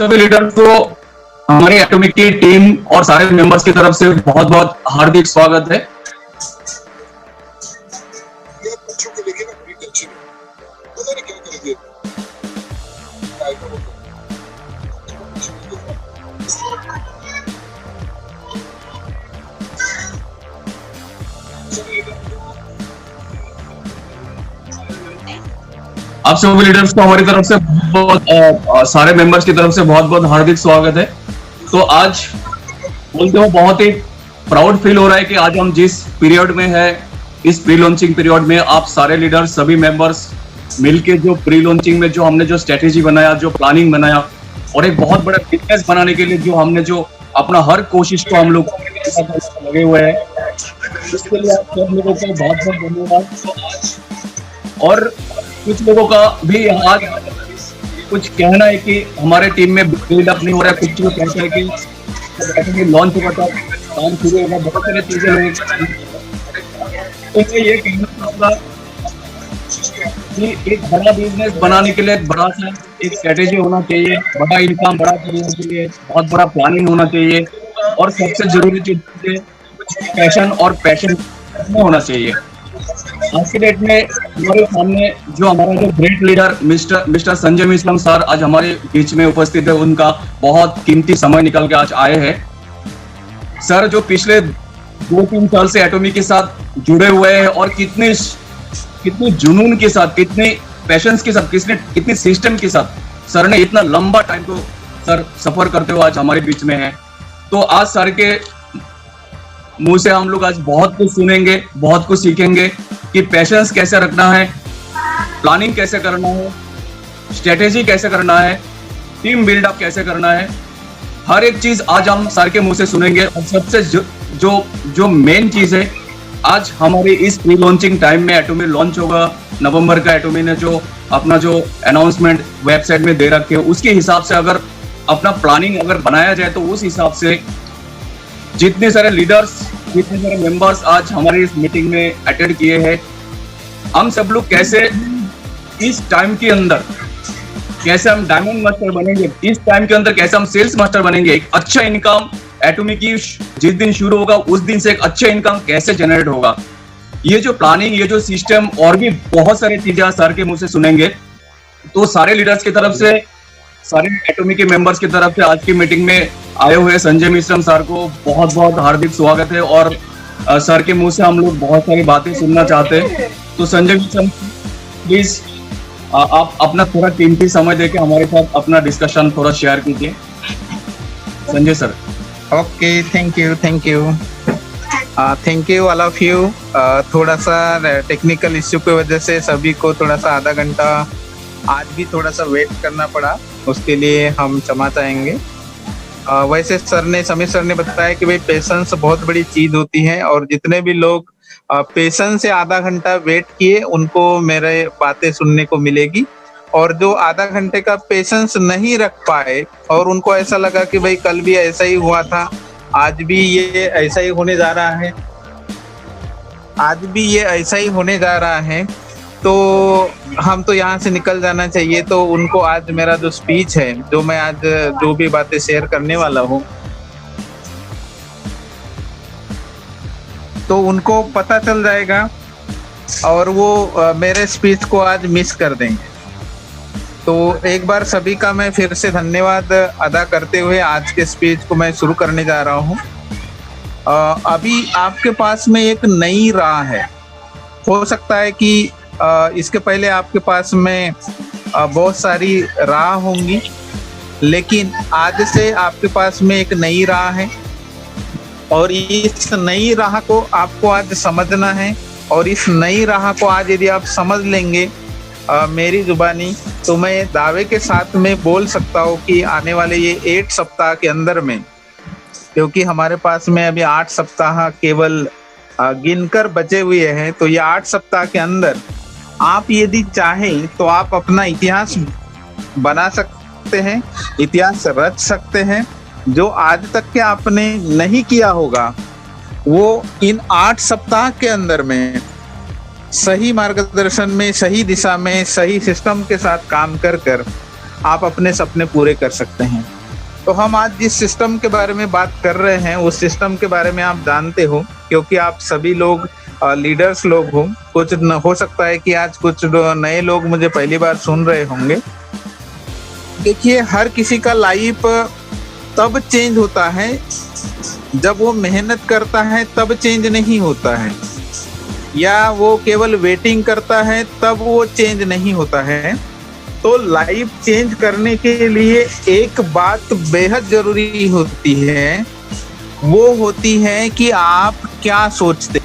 सभी लीडर्स को हमारी एटॉमिक की टीम और सारे मेंबर्स की तरफ से बहुत बहुत हार्दिक स्वागत है। बच्चों को लेके ना बड़ी टेंशन है, पता नहीं क्या करेंगे। आप सभी लीडर्स को हमारी तरफ से बहुत सारे मेंबर्स की तरफ से बहुत बहुत हार्दिक स्वागत है। तो आज बोलते हो बहुत ही प्राउड फील हो रहा है कि आज हम जिस पीरियड में है, इस प्री लॉन्चिंग पीरियड में आप सारे लीडर्स सभी मेंबर्स मिलके जो प्री लॉन्चिंग में जो हमने जो स्ट्रेटेजी बनाया, जो प्लानिंग बनाया और एक बहुत बड़ा बिजनेस बनाने के लिए जो हमने जो अपना हर कोशिश को हम लोग लगे हुए हैं, इसके लिए आप सब लोगों को बहुत बहुत धन्यवाद। और कुछ लोगों का भी आज कुछ कहना है कि हमारे टीम में बिल्डअप नहीं हो रहा है, कुछ लोग कहते हैं कि लॉन्च होगा तो काम शुरू होगा, बहुत सारी चीजें हैं। तो मैं ये कहना चाहूंगा कि एक बड़ा बिजनेस बनाने के लिए बड़ा सा एक स्ट्रेटेजी होना चाहिए, बड़ा इनकम बड़ा करने के लिए बहुत बड़ा प्लानिंग होना चाहिए और सबसे जरूरी चीज पैशन और पैशन होना चाहिए। आज के डेट में हमारे सामने जो हमारा जो great leader mister Sanjay मिश्रम sir आज हमारे बीच में उपस्थित है, उनका बहुत कीमती समय निकल के आज आए हैं। सर जो पिछले 2-3 साल से एटॉमिक के साथ जुड़े हुए हैं और कितनी जुनून के साथ, कितने पैशंस के साथ, कितनी सिस्टम के साथ सर ने इतना लंबा टाइम को सर सफर करते हुए आज हमारे बीच में है। तो आज सर के मुंह से हम लोग आज बहुत कुछ सुनेंगे, बहुत कुछ सीखेंगे कि पैशंस कैसे रखना है, प्लानिंग कैसे करना है, स्ट्रेटेजी कैसे करना है, टीम बिल्डअप कैसे करना है, हर एक चीज आज हम सर के मुंह से सुनेंगे। और सबसे जो मेन चीज है, आज हमारी इस प्री लॉन्चिंग टाइम में एटॉमिक लॉन्च होगा नवंबर का। एटॉमिक ने जो अपना जो अनाउंसमेंट वेबसाइट में दे रखे है, उसके हिसाब से अगर अपना प्लानिंग अगर बनाया जाए तो उस हिसाब से जितने सारे लीडर्स, जितने सारे मेंबर्स आज हमारी इस मीटिंग में अटेंड किए हैं, हम सब लोग कैसे इस टाइम के अंदर कैसे हम डायमंड मास्टर बनेंगे, इस टाइम के अंदर कैसे हम सेल्स मास्टर बनेंगे, एक अच्छा इनकम एटॉमिक की जिस दिन शुरू होगा उस दिन से एक अच्छा इनकम कैसे जनरेट होगा, ये जो प्लानिंग, ये जो सिस्टम और भी बहुत सारी चीजें सर के मुंह से सुनेंगे। तो सारे लीडर्स की तरफ से, सारे एटॉमिक के मेंबर्स की तरफ से आज की मीटिंग में आए हुए संजय मिश्रम सर को बहुत बहुत हार्दिक स्वागत है। और सर के मुंह से हम लोग बहुत सारी बातें सुनना चाहते हैं। तो संजय मिश्रम प्लीज आप अपना थोड़ा कीमती समय देके हमारे साथ अपना डिस्कशन थोड़ा शेयर कीजिए। Sanjay sir. Okay, thank you all of you. थोड़ा सा टेक्निकल इश्यू की वजह से सभी को थोड़ा सा आधा घंटा आज भी थोड़ा सा वेट करना पड़ा, उसके लिए हम क्षमा चाहेंगे। वैसे समीर सर ने बताया कि भाई पेशेंस बहुत बड़ी चीज होती है और जितने भी लोग पेशेंस से आधा घंटा वेट किए उनको मेरे बातें सुनने को मिलेगी, और जो आधा घंटे का पेशेंस नहीं रख पाए और उनको ऐसा लगा कि भाई कल भी ऐसा ही हुआ था, आज भी ये ऐसा ही होने जा रहा है, तो हम तो यहाँ से निकल जाना चाहिए। तो उनको आज मेरा जो स्पीच है, जो मैं आज जो भी बातें शेयर करने वाला हूँ, तो उनको पता चल जाएगा और वो मेरे स्पीच को आज मिस कर देंगे। तो एक बार सभी का मैं फिर से धन्यवाद अदा करते हुए आज के स्पीच को मैं शुरू करने जा रहा हूँ। अभी आपके पास में एक नई राह है। हो सकता है कि इसके पहले आपके पास में बहुत सारी राह होंगी, लेकिन आज से आपके पास में एक नई राह है और इस नई राह को आपको आज समझना है। और इस नई राह को आज यदि आप समझ लेंगे मेरी जुबानी, तो मैं दावे के साथ में बोल सकता हूँ कि आने वाले ये 8 सप्ताह के अंदर में, क्योंकि हमारे पास में अभी 8 सप्ताह केवल गिनकर बचे हुए हैं, तो ये 8 सप्ताह के अंदर आप यदि चाहें तो आप अपना इतिहास बना सकते हैं, इतिहास रच सकते हैं। जो आज तक के आपने नहीं किया होगा वो इन 8 सप्ताह के अंदर में सही मार्गदर्शन में, सही दिशा में, सही सिस्टम के साथ काम कर आप अपने सपने पूरे कर सकते हैं। तो हम आज जिस सिस्टम के बारे में बात कर रहे हैं उस सिस्टम के बारे में आप जानते हो, क्योंकि आप सभी लोग लीडर्स लोग हो। कुछ हो सकता है कि आज कुछ नए लोग मुझे पहली बार सुन रहे होंगे। देखिए, हर किसी का लाइफ तब चेंज होता है जब वो मेहनत करता है, तब चेंज नहीं होता है, या वो केवल वेटिंग करता है तब वो चेंज नहीं होता है। तो लाइफ चेंज करने के लिए एक बात बेहद जरूरी होती है, वो होती है कि आप क्या सोचते।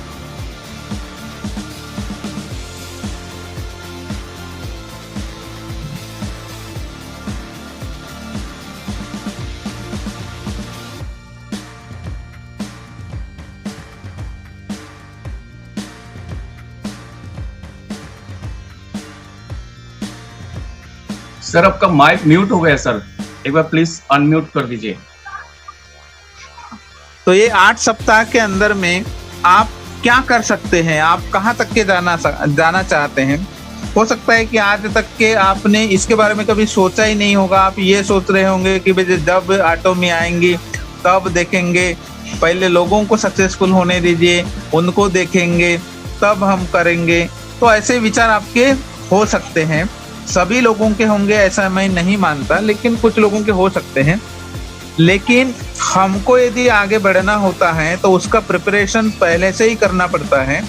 सर आपका माइक म्यूट हो गया सर, एक बार प्लीज अनम्यूट कर दीजिए। तो ये 8 सप्ताह के अंदर में आप क्या कर सकते हैं, आप कहाँ तक के जाना चाहते हैं। हो सकता है कि आज तक के आपने इसके बारे में कभी सोचा ही नहीं होगा। आप ये सोच रहे होंगे कि भाई जब एटॉमी आएंगी तब देखेंगे, पहले लोगों को सक्सेसफुल होने दीजिए, उनको देखेंगे तब हम करेंगे। तो ऐसे विचार आपके हो सकते हैं, सभी लोगों के होंगे ऐसा मैं नहीं मानता, लेकिन कुछ लोगों के हो सकते हैं। लेकिन हमको यदि आगे बढ़ना होता है तो उसका प्रिपरेशन पहले से ही करना पड़ता है,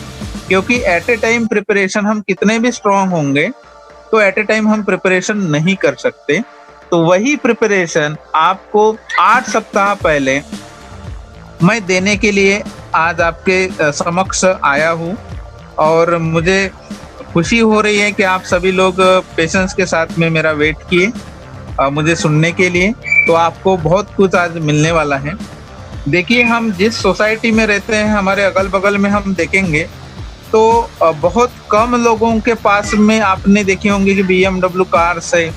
क्योंकि एट ए टाइम प्रिपरेशन हम कितने भी स्ट्रांग होंगे तो एट ए टाइम हम प्रिपरेशन नहीं कर सकते। तो वही प्रिपरेशन आपको 8 सप्ताह पहले मैं देने के लिए आज आपके समक्ष आया हूँ, और मुझे खुशी हो रही है कि आप सभी लोग पेशेंस के साथ में मेरा वेट किए मुझे सुनने के लिए। तो आपको बहुत कुछ आज मिलने वाला है। देखिए, हम जिस सोसाइटी में रहते हैं, हमारे अगल बगल में हम देखेंगे तो बहुत कम लोगों के पास में आपने देखे होंगे कि BMW कार्स है,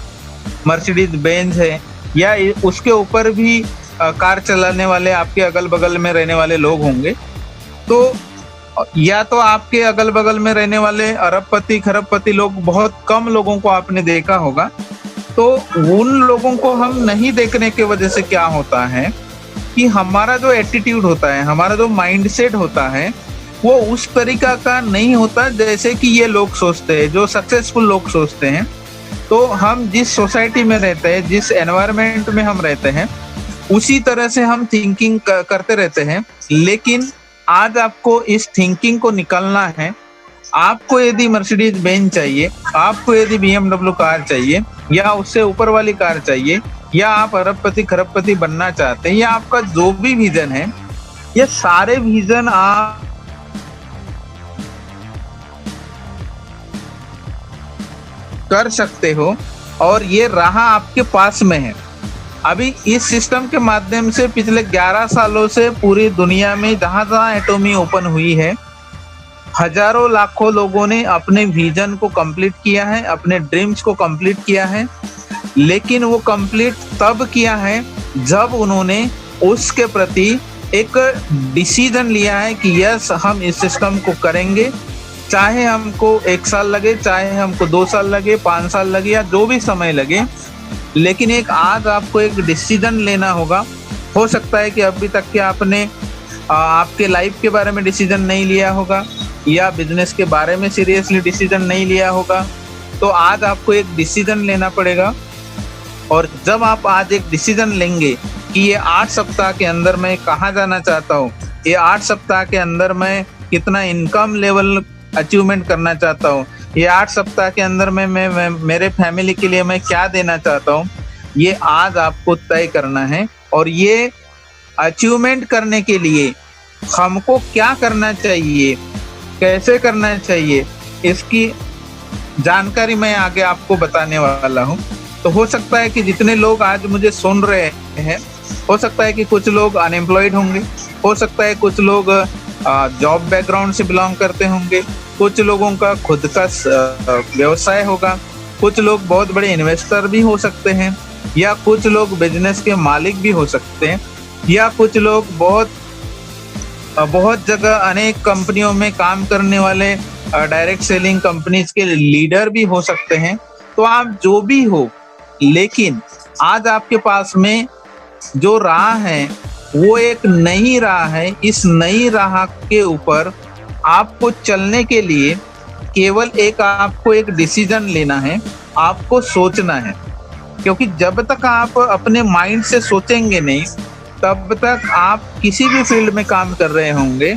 मर्सिडीज बेंज है, या उसके ऊपर भी कार चलाने वाले आपके अगल बगल में रहने वाले लोग होंगे। तो या तो आपके अगल बगल में रहने वाले अरबपति खरबपति लोग, बहुत कम लोगों को आपने देखा होगा। तो उन लोगों को हम नहीं देखने की वजह से क्या होता है कि हमारा जो एटीट्यूड होता है, हमारा जो माइंडसेट होता है, वो उस तरीका का नहीं होता जैसे कि ये लोग सोचते हैं, जो सक्सेसफुल लोग सोचते हैं। तो हम जिस सोसाइटी में रहते हैं, जिस एनवायरनमेंट में हम रहते हैं, उसी तरह से हम थिंकिंग करते रहते हैं। लेकिन आज आपको इस थिंकिंग को निकालना है। आपको यदि मर्सिडीज बेंज चाहिए, आपको यदि BMW कार चाहिए, या उससे ऊपर वाली कार चाहिए, या आप अरबपति खरबपति बनना चाहते हैं, या आपका जो भी विजन है, ये सारे विजन आप कर सकते हो, और ये राह आपके पास में है। अभी इस सिस्टम के माध्यम से पिछले 11 सालों से पूरी दुनिया में जहां जहां एटॉमी ओपन हुई है, हजारों लाखों लोगों ने अपने विजन को कंप्लीट किया है, अपने ड्रीम्स को कंप्लीट किया है। लेकिन वो कंप्लीट तब किया है जब उन्होंने उसके प्रति एक डिसीजन लिया है कि यस, हम इस सिस्टम को करेंगे, चाहे हमको 1 साल लगे, चाहे हमको 2 साल लगे, 5 साल लगे, या जो भी समय लगे। लेकिन एक आज आपको एक डिसीजन लेना होगा। हो सकता है कि अभी तक के आपने आपके लाइफ के बारे में डिसीजन नहीं लिया होगा, या बिजनेस के बारे में सीरियसली डिसीजन नहीं लिया होगा। तो आज आपको एक डिसीजन लेना पड़ेगा। और जब आप आज एक डिसीजन लेंगे कि ये 8 सप्ताह के अंदर मैं कहाँ जाना चाहता हूँ, ये 8 सप्ताह के अंदर मैं कितना इनकम लेवल अचीवमेंट करना चाहता हूँ, ये 8 सप्ताह के अंदर मैं मेरे फैमिली के लिए मैं क्या देना चाहता हूँ, ये आज आपको तय करना है। और ये अचीवमेंट करने के लिए हमको क्या करना चाहिए, कैसे करना चाहिए, इसकी जानकारी मैं आगे आपको बताने वाला हूँ। तो हो सकता है कि जितने लोग आज मुझे सुन रहे हैं, हो सकता है कि कुछ लोग अनएम्प्लॉयड होंगे, हो सकता है कुछ लोग जॉब बैकग्राउंड से बिलोंग करते होंगे, कुछ लोगों का खुद का व्यवसाय होगा, कुछ लोग बहुत बड़े इन्वेस्टर भी हो सकते हैं, या कुछ लोग बिजनेस के मालिक भी हो सकते हैं, या कुछ लोग बहुत जगह अनेक कंपनियों में काम करने वाले डायरेक्ट सेलिंग कंपनीज के लीडर भी हो सकते हैं। तो आप जो भी हो, लेकिन आज आपके पास में जो राह है वो एक नई राह है। इस नई राह के ऊपर आपको चलने के लिए केवल आपको एक डिसीजन लेना है, आपको सोचना है। क्योंकि जब तक आप अपने माइंड से सोचेंगे नहीं, तब तक आप किसी भी फील्ड में काम कर रहे होंगे,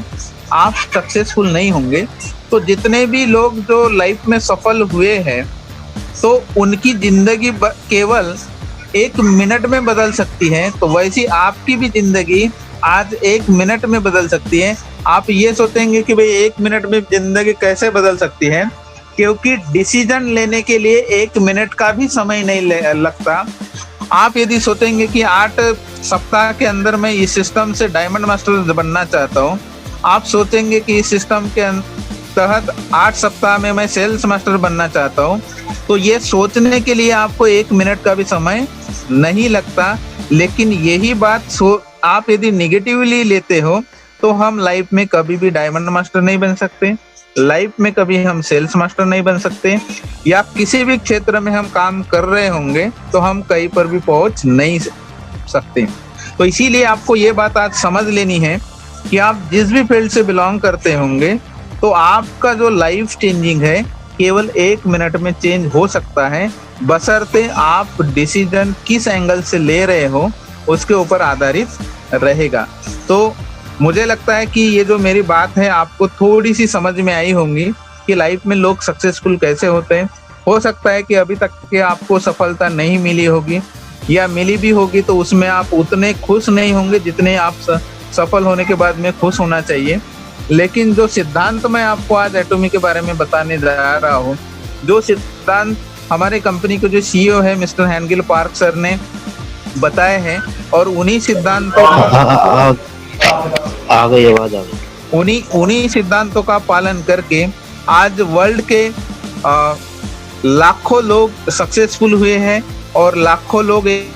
आप सक्सेसफुल नहीं होंगे। तो जितने भी लोग जो लाइफ में सफल हुए हैं, तो उनकी जिंदगी केवल 1 मिनट में बदल सकती है। तो वैसी आपकी भी जिंदगी आज 1 मिनट में बदल सकती है। आप ये सोचेंगे कि भाई 1 मिनट में जिंदगी कैसे बदल सकती है, क्योंकि डिसीजन लेने के लिए 1 मिनट का भी समय नहीं लगता। आप यदि सोचेंगे कि 8 सप्ताह के अंदर मैं इस सिस्टम से डायमंड मास्टर बनना चाहता हूँ, आप सोचेंगे कि इस सिस्टम के तहत 8 सप्ताह में मैं सेल्स मास्टर बनना चाहता हूँ, तो ये सोचने के लिए आपको 1 मिनट का भी समय नहीं लगता। लेकिन यही बात आप यदि निगेटिवली लेते हो, तो हम लाइफ में कभी भी डायमंड मास्टर नहीं बन सकते, लाइफ में कभी हम सेल्स मास्टर नहीं बन सकते, या किसी भी क्षेत्र में हम काम कर रहे होंगे तो हम कहीं पर भी पहुंच नहीं सकते। तो इसीलिए आपको ये बात आज समझ लेनी है कि आप जिस भी फील्ड से बिलोंग करते होंगे, तो आपका जो लाइफ चेंजिंग है केवल 1 मिनट में चेंज हो सकता है, बशर्ते आप डिसीजन किस एंगल से ले रहे हो उसके ऊपर आधारित रहेगा। तो मुझे लगता है कि ये जो मेरी बात है आपको थोड़ी सी समझ में आई होंगी कि लाइफ में लोग सक्सेसफुल कैसे होते हैं। हो सकता है कि अभी तक के आपको सफलता नहीं मिली होगी, या मिली भी होगी तो उसमें आप उतने खुश नहीं होंगे जितने आप सफल होने के बाद में खुश होना चाहिए। लेकिन जो सिद्धांत मैं आपको आज एटोमी के बारे में बताने जा रहा हूँ, जो सिद्धांत हमारे कंपनी के जो सीईओ है मिस्टर हैंगिल पार्क सर ने बताए हैं, और उन्हीं सिद्धांतों आ गई आवाज आ गई। उन्हीं सिद्धांतों का पालन करके आज वर्ल्ड के लाखों लोग सक्सेसफुल हुए हैं, और लाखों लोग एक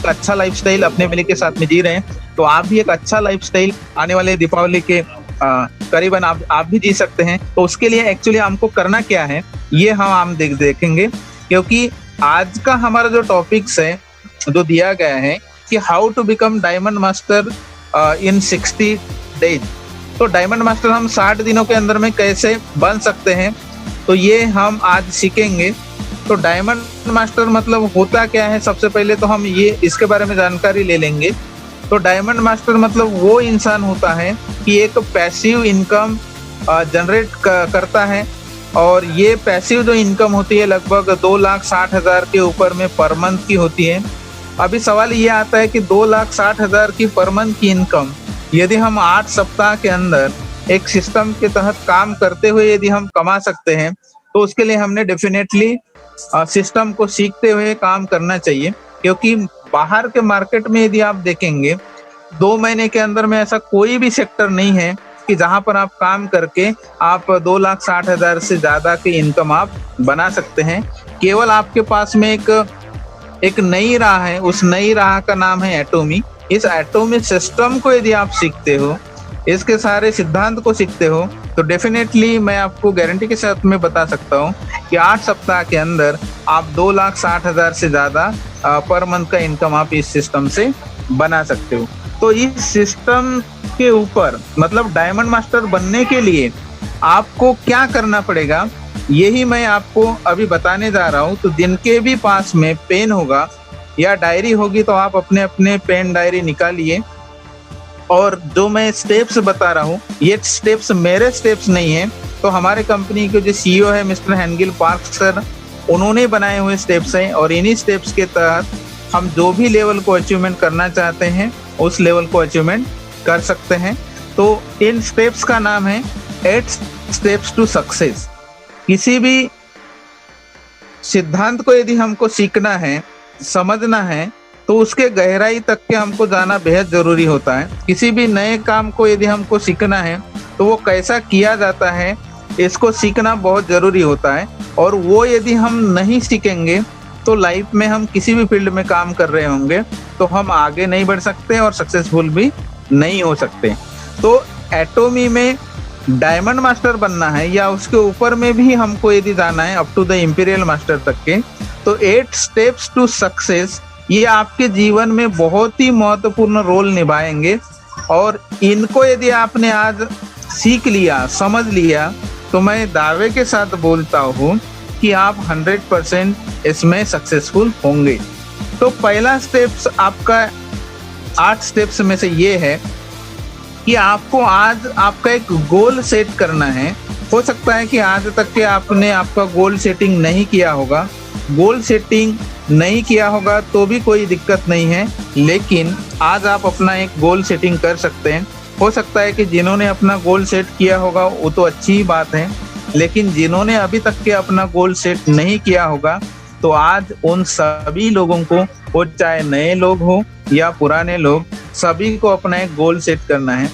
अच्छा लाइफस्टाइल अपने फैमिली के साथ में जी रहे हैं। तो आप भी एक अच्छा लाइफस्टाइल आने वाले दीपावली के करीबन आप भी जी सकते हैं। तो उसके लिए एक्चुअली हमको करना क्या है, ये हम देखेंगे। क्योंकि आज का हमारा जो टॉपिक्स है, जो दिया गया है कि how to become diamond master in 60 days. तो डायमंड मास्टर हम 60 दिनों के अंदर में कैसे बन सकते हैं, तो ये हम आज सीखेंगे। तो डायमंड मास्टर मतलब होता क्या है, सबसे पहले तो हम ये इसके बारे में जानकारी ले लेंगे। तो डायमंड मास्टर मतलब वो इंसान होता है कि एक पैसिव इनकम जनरेट करता है, और ये पैसिव जो इनकम होती है लगभग 2,60,000 के ऊपर में पर मंथ की होती है। अभी सवाल ये आता है कि 2,60,000 की पर मंथ की इनकम यदि हम 8 सप्ताह के अंदर एक सिस्टम के तहत काम करते हुए यदि हम कमा सकते हैं, तो उसके लिए हमने डेफिनेटली सिस्टम को सीखते हुए काम करना चाहिए। क्योंकि बाहर के मार्केट में यदि आप देखेंगे, 2 महीने के अंदर में ऐसा कोई भी सेक्टर नहीं है कि जहां पर आप काम करके आप 2,60,000 से ज्यादा की इनकम आप बना सकते हैं। केवल आपके पास में एक नई राह है, उस नई राह का नाम है एटोमी। इस एटोमी सिस्टम को यदि आप सीखते हो, इसके सारे सिद्धांत को सीखते हो, तो डेफिनेटली मैं आपको गारंटी के साथ में बता सकता हूँ कि 8 सप्ताह के अंदर आप 2,60,000 से ज्यादा पर मंथ का इनकम आप इस सिस्टम से बना सकते हो। तो इस सिस्टम के ऊपर मतलब डायमंड मास्टर बनने के लिए आपको क्या करना पड़ेगा, यही मैं आपको अभी बताने जा रहा हूँ। तो जिनके भी पास में पेन होगा या डायरी होगी, तो आप अपने अपने पेन डायरी निकालिए, और जो मैं स्टेप्स बता रहा हूँ, ये स्टेप्स मेरे स्टेप्स नहीं है, तो हमारे कंपनी के जो सीईओ है मिस्टर हैंगिल पार्क सर, उन्होंने बनाए हुए स्टेप्स हैं। और इन्हीं स्टेप्स के तहत हम जो भी लेवल को अचीवमेंट करना चाहते हैं, उस लेवल को अचीवमेंट कर सकते हैं। तो इन स्टेप्स का नाम है 8 स्टेप्स टू सक्सेस। किसी भी सिद्धांत को यदि हमको सीखना है, समझना है, तो उसके गहराई तक के हमको जाना बेहद जरूरी होता है। किसी भी नए काम को यदि हमको सीखना है, तो वो कैसा किया जाता है, इसको सीखना बहुत जरूरी होता है। और वो यदि हम नहीं सीखेंगे, तो लाइफ में हम किसी भी फील्ड में काम कर रहे होंगे, तो हम आगे नहीं बढ़ सकते और सक्सेसफुल भी नहीं हो सकते। तो एटोमी में डायमंड मास्टर बनना है या उसके ऊपर में भी हमको यदि जाना है up to the imperial master तक के, तो 8 स्टेप्स टू सक्सेस ये आपके जीवन में बहुत ही महत्वपूर्ण रोल निभाएंगे। और इनको यदि आपने आज सीख लिया, समझ लिया, तो मैं दावे के साथ बोलता हूँ कि आप 100% इसमें सक्सेसफुल होंगे। तो पहला स्टेप्स आपका 8 स्टेप्स में से ये है कि आपको आज आपका एक गोल सेट करना है। हो सकता है कि आज तक के आपने आपका गोल सेटिंग नहीं किया होगा, गोल सेटिंग नहीं किया होगा तो भी कोई दिक्कत नहीं है, लेकिन आज आप अपना एक गोल सेटिंग कर सकते हैं। हो सकता है कि जिन्होंने अपना गोल सेट किया होगा वो तो अच्छी ही बात है, लेकिन जिन्होंने अभी तक के अपना गोल सेट नहीं किया होगा तो आज उन सभी लोगों को, वो चाहे नए लोग हो या पुराने लोग, सभी को अपना एक गोल सेट करना है।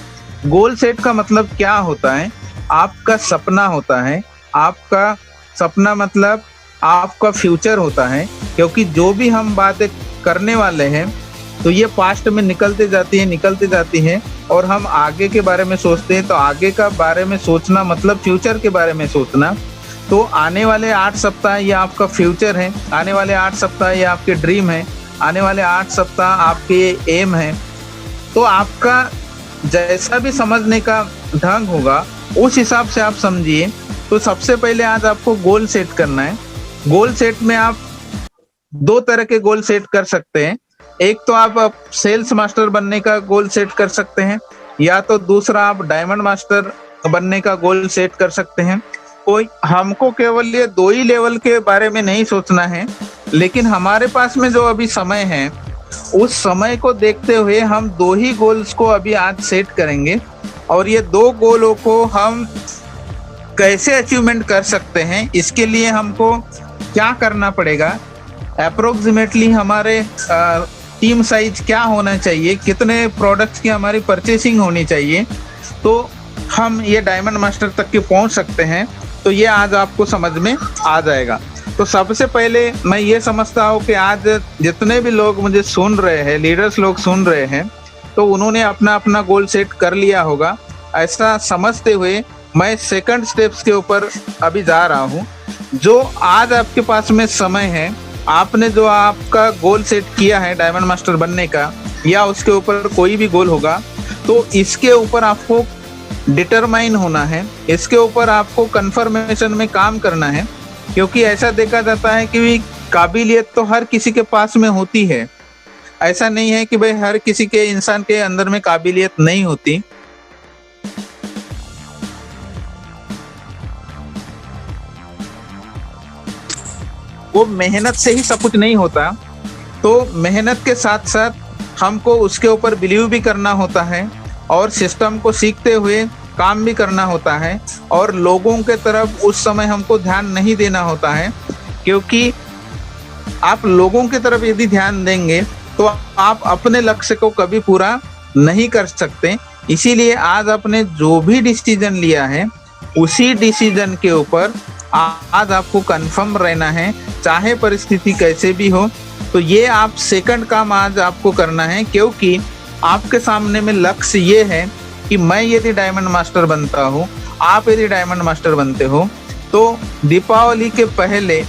गोल सेट का मतलब क्या होता है? आपका सपना होता है। आपका सपना मतलब आपका फ्यूचर होता है, क्योंकि जो भी हम बातें करने वाले हैं तो ये पास्ट में निकलते जाती है और हम आगे के बारे में सोचते हैं। तो आगे का बारे में सोचना मतलब फ्यूचर के बारे में सोचना। तो आने वाले 8 सप्ताह ये आपका फ्यूचर है, आने वाले 8 सप्ताह ये आपके ड्रीम है, आने वाले 8 सप्ताह आपके एम है। तो आपका जैसा भी समझने का ढंग होगा उस हिसाब से आप समझिए। तो सबसे पहले आज आपको गोल सेट करना है। गोल सेट में आप 2 तरह के गोल सेट कर सकते हैं। एक तो आप सेल्स मास्टर बनने का गोल सेट कर सकते हैं, या तो दूसरा आप डायमंड मास्टर बनने का गोल सेट कर सकते हैं। कोई हमको केवल ये 2 ही लेवल के बारे में नहीं सोचना है, लेकिन हमारे पास में जो अभी समय है उस समय को देखते हुए हम 2 ही गोल्स को अभी आज सेट करेंगे। और ये 2 गोलों को हम कैसे अचीवमेंट कर सकते हैं, इसके लिए हमको क्या करना पड़ेगा, अप्रोक्सीमेटली हमारे टीम साइज क्या होना चाहिए, कितने प्रोडक्ट्स की हमारी परचेसिंग होनी चाहिए, तो हम ये डायमंड मास्टर तक के पहुंच सकते हैं। तो ये आज आपको समझ में आ जाएगा। तो सबसे पहले मैं ये समझता हूँ कि आज जितने भी लोग मुझे सुन रहे हैं, लीडर्स लोग सुन रहे हैं, तो उन्होंने अपना अपना गोल सेट कर लिया होगा। ऐसा समझते हुए मैं सेकंड स्टेप्स के ऊपर अभी जा रहा हूँ। जो आज आपके पास में समय है, आपने जो आपका गोल सेट किया है डायमंड मास्टर बनने का, या उसके ऊपर कोई भी गोल होगा, तो इसके ऊपर आपको डिटरमाइन होना है, इसके ऊपर आपको कंफर्मेशन में काम करना है। क्योंकि ऐसा देखा जाता है कि काबिलियत तो हर किसी के पास में होती है, ऐसा नहीं है कि भाई हर किसी के इंसान के अंदर में काबिलियत नहीं होती। वो मेहनत से ही सब कुछ नहीं होता। तो मेहनत के साथ साथ हमको उसके ऊपर बिलीव भी करना होता है और सिस्टम को सीखते हुए काम भी करना होता है। और लोगों के तरफ उस समय हमको ध्यान नहीं देना होता है, क्योंकि आप लोगों की तरफ यदि ध्यान देंगे तो आप अपने लक्ष्य को कभी पूरा नहीं कर सकते। इसीलिए आज आपने जो भी डिसीजन लिया है उसी डिसीजन के ऊपर आज आपको कंफर्म रहना है, चाहे परिस्थिति कैसे भी हो। तो ये आप सेकंड काम आज आपको करना है, क्योंकि आपके सामने में लक्ष्य ये है कि मैं यदि डायमंड मास्टर बनता हूँ, आप यदि डायमंड मास्टर बनते हो, तो दीपावली के पहले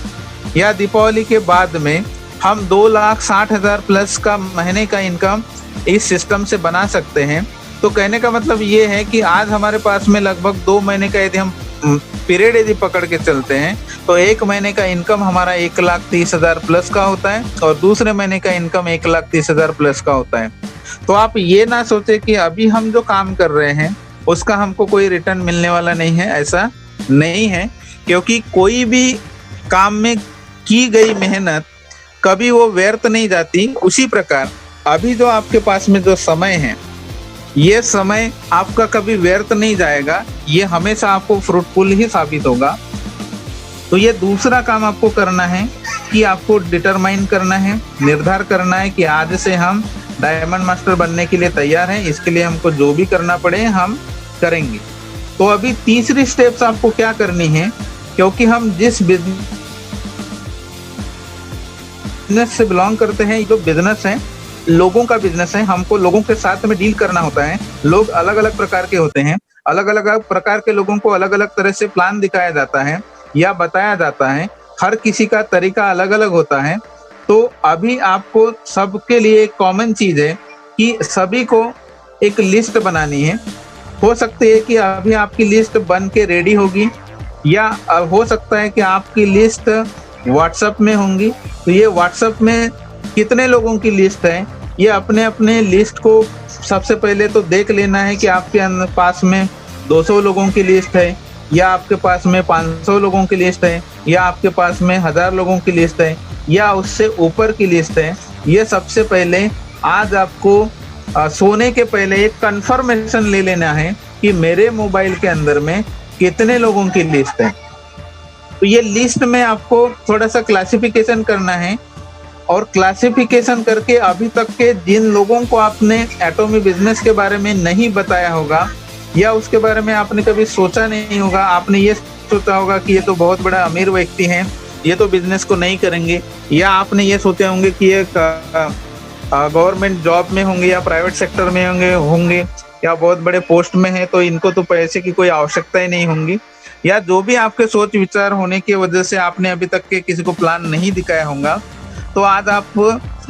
या दीपावली के बाद में हम 2,60,000 प्लस का महीने का इनकम इस सिस्टम से बना सकते हैं। तो कहने का मतलब ये है कि आज हमारे पास में लगभग 2 महीने का यदि हम पीरियड यदि पकड़ के चलते हैं, तो 1 महीने का इनकम हमारा 1,30,000 प्लस का होता है और दूसरे महीने का इनकम 1,30,000 प्लस का होता है। तो आप ये ना सोचे कि अभी हम जो काम कर रहे हैं उसका हमको कोई रिटर्न मिलने वाला नहीं है, ऐसा नहीं है। क्योंकि कोई भी काम में की गई मेहनत कभी वो व्यर्थ नहीं जाती। उसी प्रकार अभी जो आपके पास में जो समय है, ये समय आपका कभी व्यर्थ नहीं जाएगा, ये हमेशा आपको फ्रूटफुल ही साबित होगा। तो ये दूसरा काम आपको करना है कि आपको डिटरमाइन करना है, निर्धार करना है कि आज से हम डायमंड मास्टर बनने के लिए तैयार हैं, इसके लिए हमको जो भी करना पड़े हम करेंगे। तो अभी तीसरी स्टेप्स आपको क्या करनी है, क्योंकि हम जिस बिजनेस से बिलोंग करते हैं, जो बिजनेस है लोगों का बिजनेस है, हमको लोगों के साथ में डील करना होता है। लोग अलग अलग प्रकार के होते हैं, अलग अलग प्रकार के लोगों को अलग अलग तरह से प्लान दिखाया जाता है या बताया जाता है। हर किसी का तरीका अलग अलग होता है। तो अभी आपको सबके लिए एक कॉमन चीज है कि सभी को एक लिस्ट बनानी है। हो सकती है कि अभी आपकी लिस्ट बन के रेडी होगी, या हो सकता है कि आपकी लिस्ट व्हाट्सएप में होंगी। तो ये व्हाट्सएप में कितने लोगों की लिस्ट है, ये अपने अपने लिस्ट को सबसे पहले तो देख लेना है कि आपके पास में 200 लोगों की लिस्ट है, या आपके पास में 500 लोगों की लिस्ट है, या आपके पास में 1000 लोगों की लिस्ट है, या उससे ऊपर की लिस्ट है। ये सबसे पहले आज आपको सोने के पहले एक कंफर्मेशन ले लेना है कि मेरे मोबाइल के अंदर में कितने लोगों की लिस्ट है। तो ये लिस्ट में आपको थोड़ा सा क्लासिफिकेशन करना है, और क्लासिफिकेशन करके अभी तक के जिन लोगों को आपने एटॉमी बिजनेस के बारे में नहीं बताया होगा, या उसके बारे में आपने कभी सोचा नहीं होगा, आपने ये सोचा होगा कि ये तो बहुत बड़ा अमीर व्यक्ति हैं, ये तो बिजनेस को नहीं करेंगे, या आपने ये सोचे होंगे कि ये गवर्नमेंट जॉब में होंगे या प्राइवेट सेक्टर में होंगे या बहुत बड़े पोस्ट में है, तो इनको तो पैसे की कोई आवश्यकता ही नहीं होंगी, या जो भी आपके सोच विचार होने की वजह से आपने अभी तक के किसी को प्लान नहीं दिखाया होगा। तो आज आप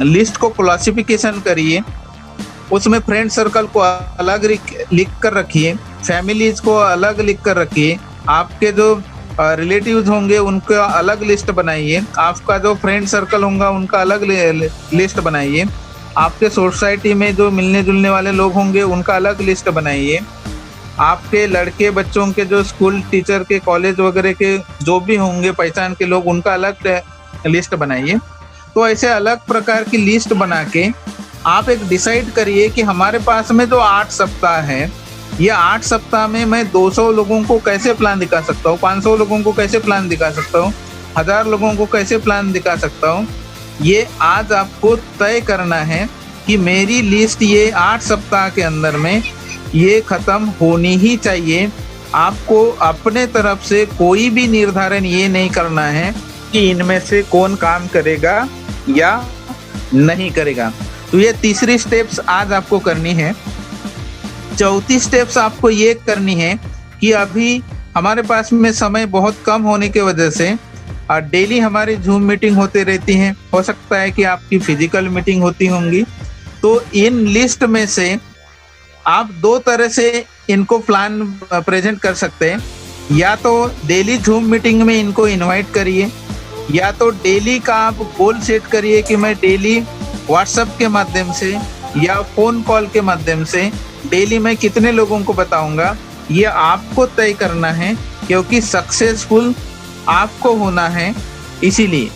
लिस्ट को क्लासिफिकेशन करिए, उसमें फ्रेंड सर्कल को अलग लिख कर रखिए, फैमिलीज को अलग लिख कर रखिए, आपके जो रिलेटिव्स होंगे उनका अलग लिस्ट बनाइए, आपका जो फ्रेंड सर्कल होगा उनका अलग लिस्ट बनाइए, आपके सोसाइटी में जो मिलने जुलने वाले लोग होंगे उनका अलग लिस्ट बनाइए, आपके लड़के बच्चों के जो स्कूल टीचर के कॉलेज वगैरह के जो भी होंगे पहचान के लोग उनका अलग लिस्ट बनाइए। तो ऐसे अलग प्रकार की लिस्ट बना के आप एक डिसाइड करिए कि हमारे पास में जो 8 सप्ताह है, ये 8 सप्ताह में मैं 200 लोगों को कैसे प्लान दिखा सकता हूँ, 500 लोगों को कैसे प्लान दिखा सकता हूँ, 1000 लोगों को कैसे प्लान दिखा सकता हूँ। ये आज आपको तय करना है कि मेरी लिस्ट ये 8 सप्ताह के अंदर में ये खत्म होनी ही चाहिए। आपको अपने तरफ से कोई भी निर्धारण ये नहीं करना है कि इनमें से कौन काम करेगा या नहीं करेगा। तो ये तीसरी स्टेप्स आज आपको करनी है। चौथी स्टेप्स आपको ये करनी है कि अभी हमारे पास में समय बहुत कम होने की वजह से डेली हमारी जूम मीटिंग होती रहती हैं। हो सकता है कि आपकी फिजिकल मीटिंग होती होंगी। तो इन लिस्ट में से आप 2 तरह से इनको प्लान प्रेजेंट कर सकते हैं। या तो डेली जूम मीटिंग में इनको इनवाइट करिए, या तो डेली का आप गोल सेट करिए कि मैं डेली व्हाट्सएप के माध्यम से या फोन कॉल के माध्यम से डेली मैं कितने लोगों को बताऊंगा। ये आपको तय करना है, क्योंकि सक्सेसफुल आपको होना है। इसीलिए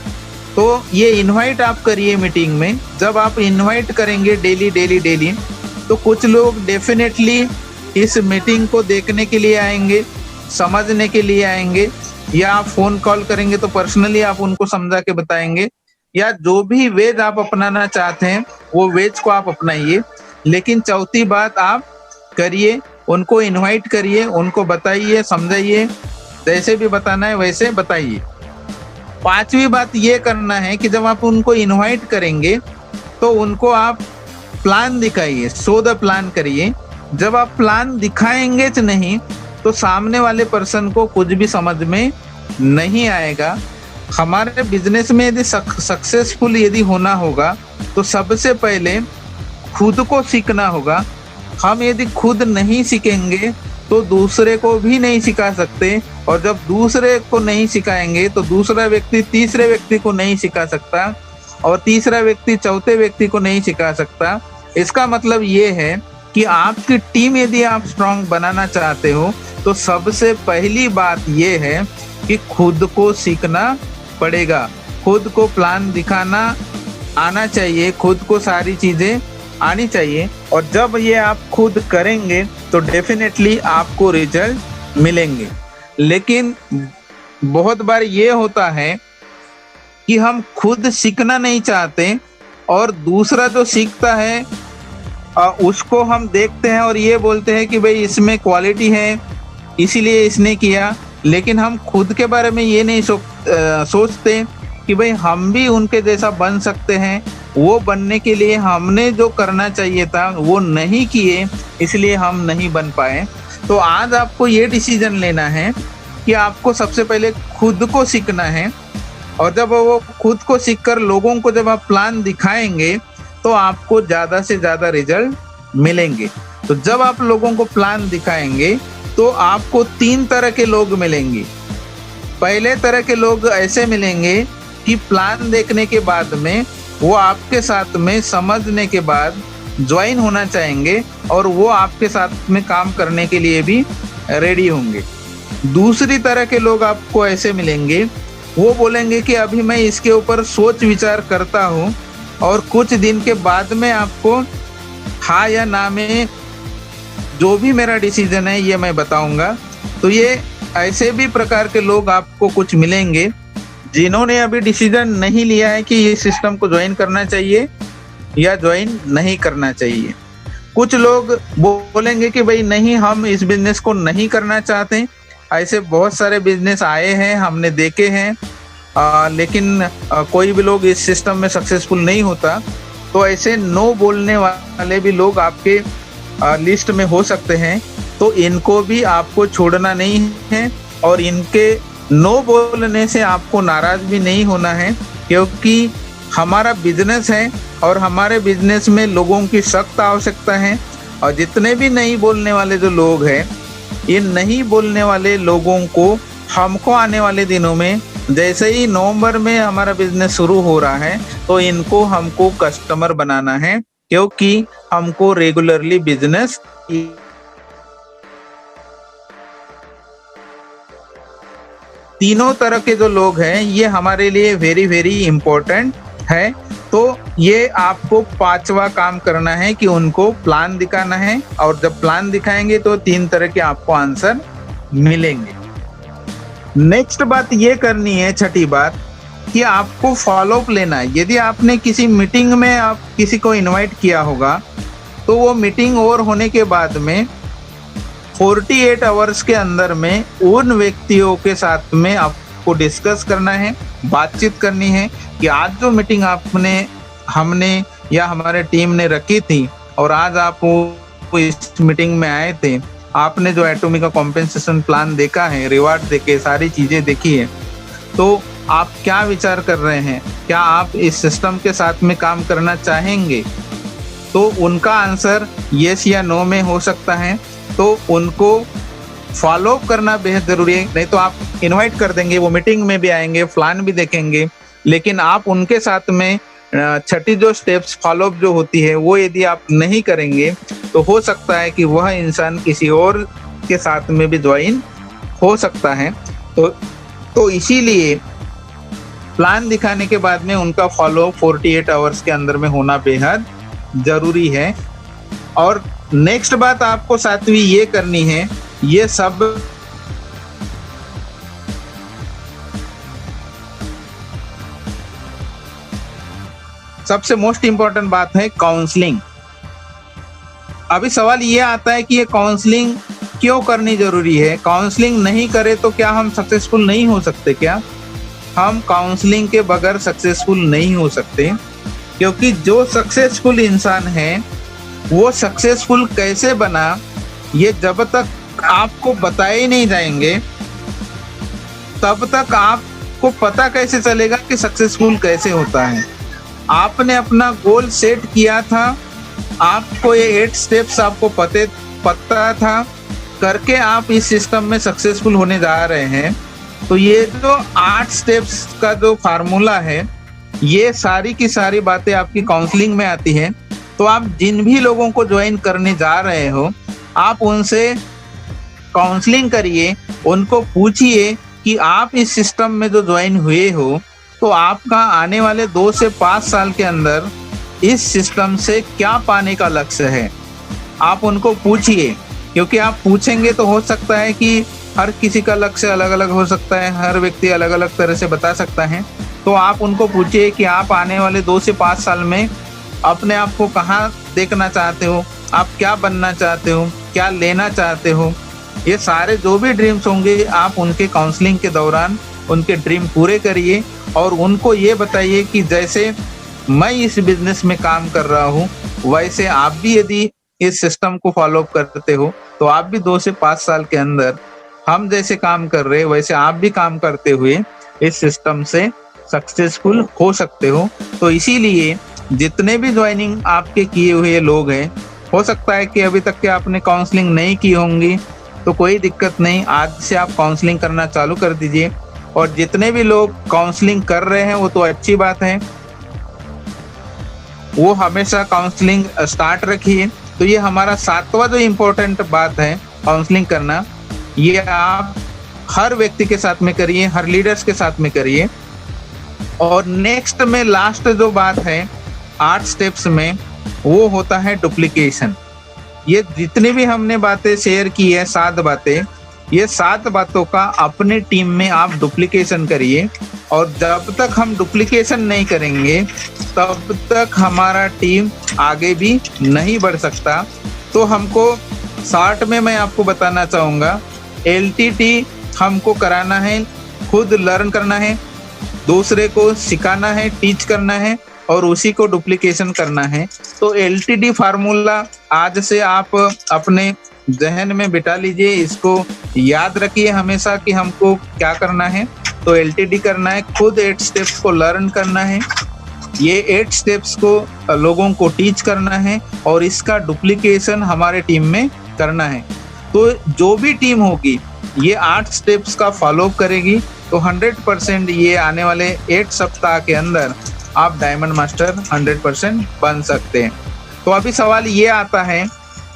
तो ये इनवाइट आप करिए मीटिंग में। जब आप इनवाइट करेंगे डेली तो कुछ लोग डेफिनेटली इस मीटिंग को देखने के लिए आएंगे, समझने के लिए आएंगे, या आप फोन कॉल करेंगे तो पर्सनली आप उनको समझा के बताएंगे, या जो भी वेज आप अपनाना चाहते हैं वो वेज को आप अपनाइए। लेकिन चौथी बात आप करिए, उनको इनवाइट करिए, उनको बताइए, समझाइए, जैसे भी बताना है वैसे बताइए। 5वीं बात ये करना है कि जब आप उनको इनवाइट करेंगे तो उनको आप प्लान दिखाइए, शो द प्लान करिए। जब आप प्लान दिखाएंगे नहीं तो सामने वाले पर्सन को कुछ भी समझ में नहीं आएगा। हमारे बिजनेस में यदि सक्सेसफुल यदि होना होगा तो सबसे पहले खुद को सीखना होगा। हम यदि खुद नहीं सीखेंगे तो दूसरे को भी नहीं सिखा सकते, और जब दूसरे को नहीं सिखाएंगे तो दूसरा व्यक्ति तीसरे व्यक्ति को नहीं सिखा सकता, और तीसरा व्यक्ति चौथे व्यक्ति को नहीं सिखा सकता। इसका मतलब ये है कि आपकी टीम यदि आप स्ट्रांग बनाना चाहते हो तो सबसे पहली बात ये है कि खुद को सीखना पड़ेगा, खुद को प्लान दिखाना आना चाहिए, खुद को सारी चीजें आनी चाहिए। और जब ये आप खुद करेंगे तो डेफिनेटली आपको रिजल्ट मिलेंगे। लेकिन बहुत बार ये होता है कि हम खुद सीखना नहीं चाहते, और दूसरा जो सीखता है उसको हम देखते हैं और ये बोलते हैं कि भाई इसमें क्वालिटी है इसीलिए इसने किया, लेकिन हम खुद के बारे में ये नहीं सोचते कि भाई हम भी उनके जैसा बन सकते हैं। वो बनने के लिए हमने जो करना चाहिए था वो नहीं किए, इसलिए हम नहीं बन पाए। तो आज आपको ये डिसीजन लेना है कि आपको सबसे पहले खुद को सीखना है, और जब वो खुद को सीखकर लोगों को जब आप प्लान दिखाएंगे तो आपको ज़्यादा से ज़्यादा रिजल्ट मिलेंगे। तो जब आप लोगों को प्लान दिखाएंगे तो आपको 3 तरह के लोग मिलेंगे। पहले तरह के लोग ऐसे मिलेंगे कि प्लान देखने के बाद में वो आपके साथ में समझने के बाद ज्वाइन होना चाहेंगे और वो आपके साथ में काम करने के लिए भी रेडी होंगे। दूसरी तरह के लोग आपको ऐसे मिलेंगे, वो बोलेंगे कि अभी मैं इसके ऊपर सोच विचार करता हूँ और कुछ दिन के बाद में आपको हाँ या ना में जो भी मेरा डिसीजन है ये मैं बताऊंगा। तो ये ऐसे भी प्रकार के लोग आपको कुछ मिलेंगे जिन्होंने अभी डिसीजन नहीं लिया है कि ये सिस्टम को ज्वाइन करना चाहिए या ज्वाइन नहीं करना चाहिए। कुछ लोग बोलेंगे कि भाई नहीं, हम इस बिजनेस को नहीं करना चाहते। ऐसे बहुत सारे बिजनेस आए हैं, हमने देखे हैं, लेकिन कोई भी लोग इस सिस्टम में सक्सेसफुल नहीं होता। तो ऐसे नो बोलने वाले भी लोग आपके लिस्ट में हो सकते हैं। तो इनको भी आपको छोड़ना नहीं है और इनके नो बोलने से आपको नाराज भी नहीं होना है, क्योंकि हमारा बिजनेस है और हमारे बिजनेस में लोगों की सख्त आवश्यकता है। और जितने भी नहीं बोलने वाले जो लोग हैं, इन नहीं बोलने वाले लोगों को हमको आने वाले दिनों में, जैसे ही नवंबर में हमारा बिजनेस शुरू हो रहा है, तो इनको हमको कस्टमर बनाना है, क्योंकि हमको रेगुलरली बिजनेस तीनों तरह के जो लोग हैं ये हमारे लिए वेरी वेरी इम्पोर्टेंट है। तो ये आपको 5वां काम करना है कि उनको प्लान दिखाना है, और जब प्लान दिखाएंगे तो 3 तरह के आपको आंसर मिलेंगे। नेक्स्ट बात ये करनी है, छठी बात, कि आपको फॉलोअप लेना है। यदि आपने किसी मीटिंग में आप किसी को इनवाइट किया होगा, तो वो मीटिंग ओवर होने के बाद में 48 आवर्स के अंदर में उन व्यक्तियों के साथ में आपको डिस्कस करना है, बातचीत करनी है कि आज जो मीटिंग हमने या हमारे टीम ने रखी थी और आज आप इस मीटिंग में आए थे, आपने जो एटॉमिक का कॉम्पेंसेशन प्लान देखा है, रिवार्ड देखे, सारी चीजें देखी है, तो आप क्या विचार कर रहे हैं? क्या आप इस सिस्टम के साथ में काम करना चाहेंगे? तो उनका आंसर यस या नो में हो सकता है। तो उनको फॉलो करना बेहद जरूरी है। नहीं तो आप इनवाइट कर देंगे, वो मीटिंग में भी आएंगे, प्लान भी देखेंगे, लेकिन आप उनके साथ में छठी जो स्टेप्स फॉलोअप जो होती है वो यदि आप नहीं करेंगे, तो हो सकता है कि वह इंसान किसी और के साथ में भी ज्वाइन हो सकता है। तो इसीलिए प्लान दिखाने के बाद में उनका फॉलो 48 आवर्स के अंदर में होना बेहद जरूरी है। और नेक्स्ट बात आपको 7वीं ये करनी है, ये सब सबसे मोस्ट इंपॉर्टेंट बात है काउंसलिंग। अभी सवाल ये आता है कि ये काउंसलिंग क्यों करनी जरूरी है? काउंसलिंग नहीं करे तो क्या हम सक्सेसफुल नहीं हो सकते? क्या हम काउंसलिंग के बगैर सक्सेसफुल नहीं हो सकते? क्योंकि जो सक्सेसफुल इंसान है वो सक्सेसफुल कैसे बना, ये जब तक आपको बताए नहीं जाएंगे तब तक आपको पता कैसे चलेगा कि सक्सेसफुल कैसे होता है। आपने अपना गोल सेट किया था, आपको ये 8 स्टेप्स आपको पता था, करके आप इस सिस्टम में सक्सेसफुल होने जा रहे हैं। तो ये जो 8 स्टेप्स का जो फार्मूला है, ये सारी की सारी बातें आपकी काउंसलिंग में आती हैं। तो आप जिन भी लोगों को ज्वाइन करने जा रहे हो, आप उनसे काउंसलिंग करिए, उनको पूछिए कि आप इस सिस्टम में जो ज्वाइन हुए हो, तो आपका आने वाले 2 से 5 साल के अंदर इस सिस्टम से क्या पाने का लक्ष्य है। आप उनको पूछिए, क्योंकि आप पूछेंगे तो हो सकता है कि हर किसी का लक्ष्य अलग अलग हो सकता है, हर व्यक्ति अलग अलग तरह से बता सकता है। तो आप उनको पूछिए कि आप आने वाले 2 से 5 साल में अपने आप को कहाँ देखना चाहते हो, आप क्या बनना चाहते हो, क्या लेना चाहते हो। ये सारे जो भी ड्रीम्स होंगे, आप उनके काउंसलिंग के दौरान उनके ड्रीम पूरे करिए और उनको ये बताइए कि जैसे मैं इस बिजनेस में काम कर रहा हूँ, वैसे आप भी यदि इस सिस्टम को फॉलो करते हो तो आप भी 2 से 5 साल के अंदर हम जैसे काम कर रहे हैं वैसे आप भी काम करते हुए इस सिस्टम से सक्सेसफुल हो सकते हो। तो इसीलिए जितने भी ज्वाइनिंग आपके किए हुए लोग हैं, हो सकता है कि अभी तक के आपने काउंसलिंग नहीं की होंगी, तो कोई दिक्कत नहीं, आज से आप काउंसलिंग करना चालू कर दीजिए। और जितने भी लोग काउंसलिंग कर रहे हैं वो तो अच्छी बात है, वो हमेशा काउंसलिंग स्टार्ट रखिए। तो ये हमारा 7वां जो इम्पोर्टेंट बात है काउंसलिंग करना, ये आप हर व्यक्ति के साथ में करिए, हर लीडर्स के साथ में करिए। और नेक्स्ट में लास्ट जो बात है 8 स्टेप्स में, वो होता है डुप्लीकेशन। ये जितनी भी हमने बातें शेयर की है 7 बातें, ये 7 बातों का अपने टीम में आप डुप्लीकेशन करिए। और जब तक हम डुप्लीकेशन नहीं करेंगे तब तक हमारा टीम आगे भी नहीं बढ़ सकता। तो हमको शॉर्ट में मैं आपको बताना चाहूँगा, LTT हमको कराना है, खुद लर्न करना है, दूसरे को सिखाना है, टीच करना है और उसी को डुप्लीकेशन करना है। तो LTT फार्मूला आज से आप अपने जहन में बिठा लीजिए, इसको याद रखिए हमेशा कि हमको क्या करना है। तो LTT करना है, खुद 8 स्टेप्स को लर्न करना है, ये 8 स्टेप्स को लोगों को टीच करना है और इसका डुप्लीकेशन हमारे टीम में करना है। तो जो भी टीम होगी ये 8 स्टेप्स का फॉलो करेगी तो 100% ये आने वाले 8 सप्ताह के अंदर आप डायमंड मास्टर 100% बन सकते हैं। तो अभी सवाल ये आता है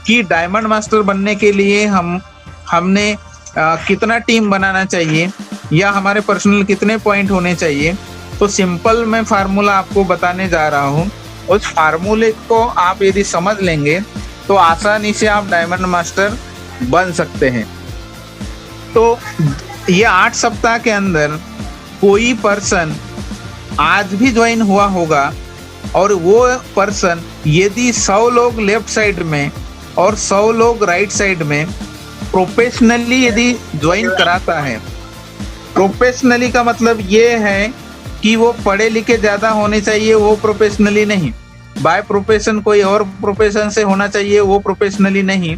कि डायमंड मास्टर बनने के लिए हमने कितना टीम बनाना चाहिए या हमारे पर्सनल कितने पॉइंट होने चाहिए। तो सिंपल मैं फार्मूला आपको बताने जा रहा हूँ, उस फार्मूले को आप यदि समझ लेंगे तो आसानी से आप डायमंड मास्टर बन सकते हैं। तो ये 8 सप्ताह के अंदर कोई पर्सन आज भी ज्वाइन हुआ होगा और वो पर्सन यदि 100 लोग लेफ्ट साइड में और 100 लोग राइट साइड में प्रोफेशनली यदि ज्वाइन कराता है, प्रोफेशनली का मतलब ये है कि वो पढ़े लिखे ज्यादा होने चाहिए, वो प्रोफेशनली नहीं, बाय प्रोफेशन कोई और प्रोफेशन से होना चाहिए, वो प्रोफेशनली नहीं।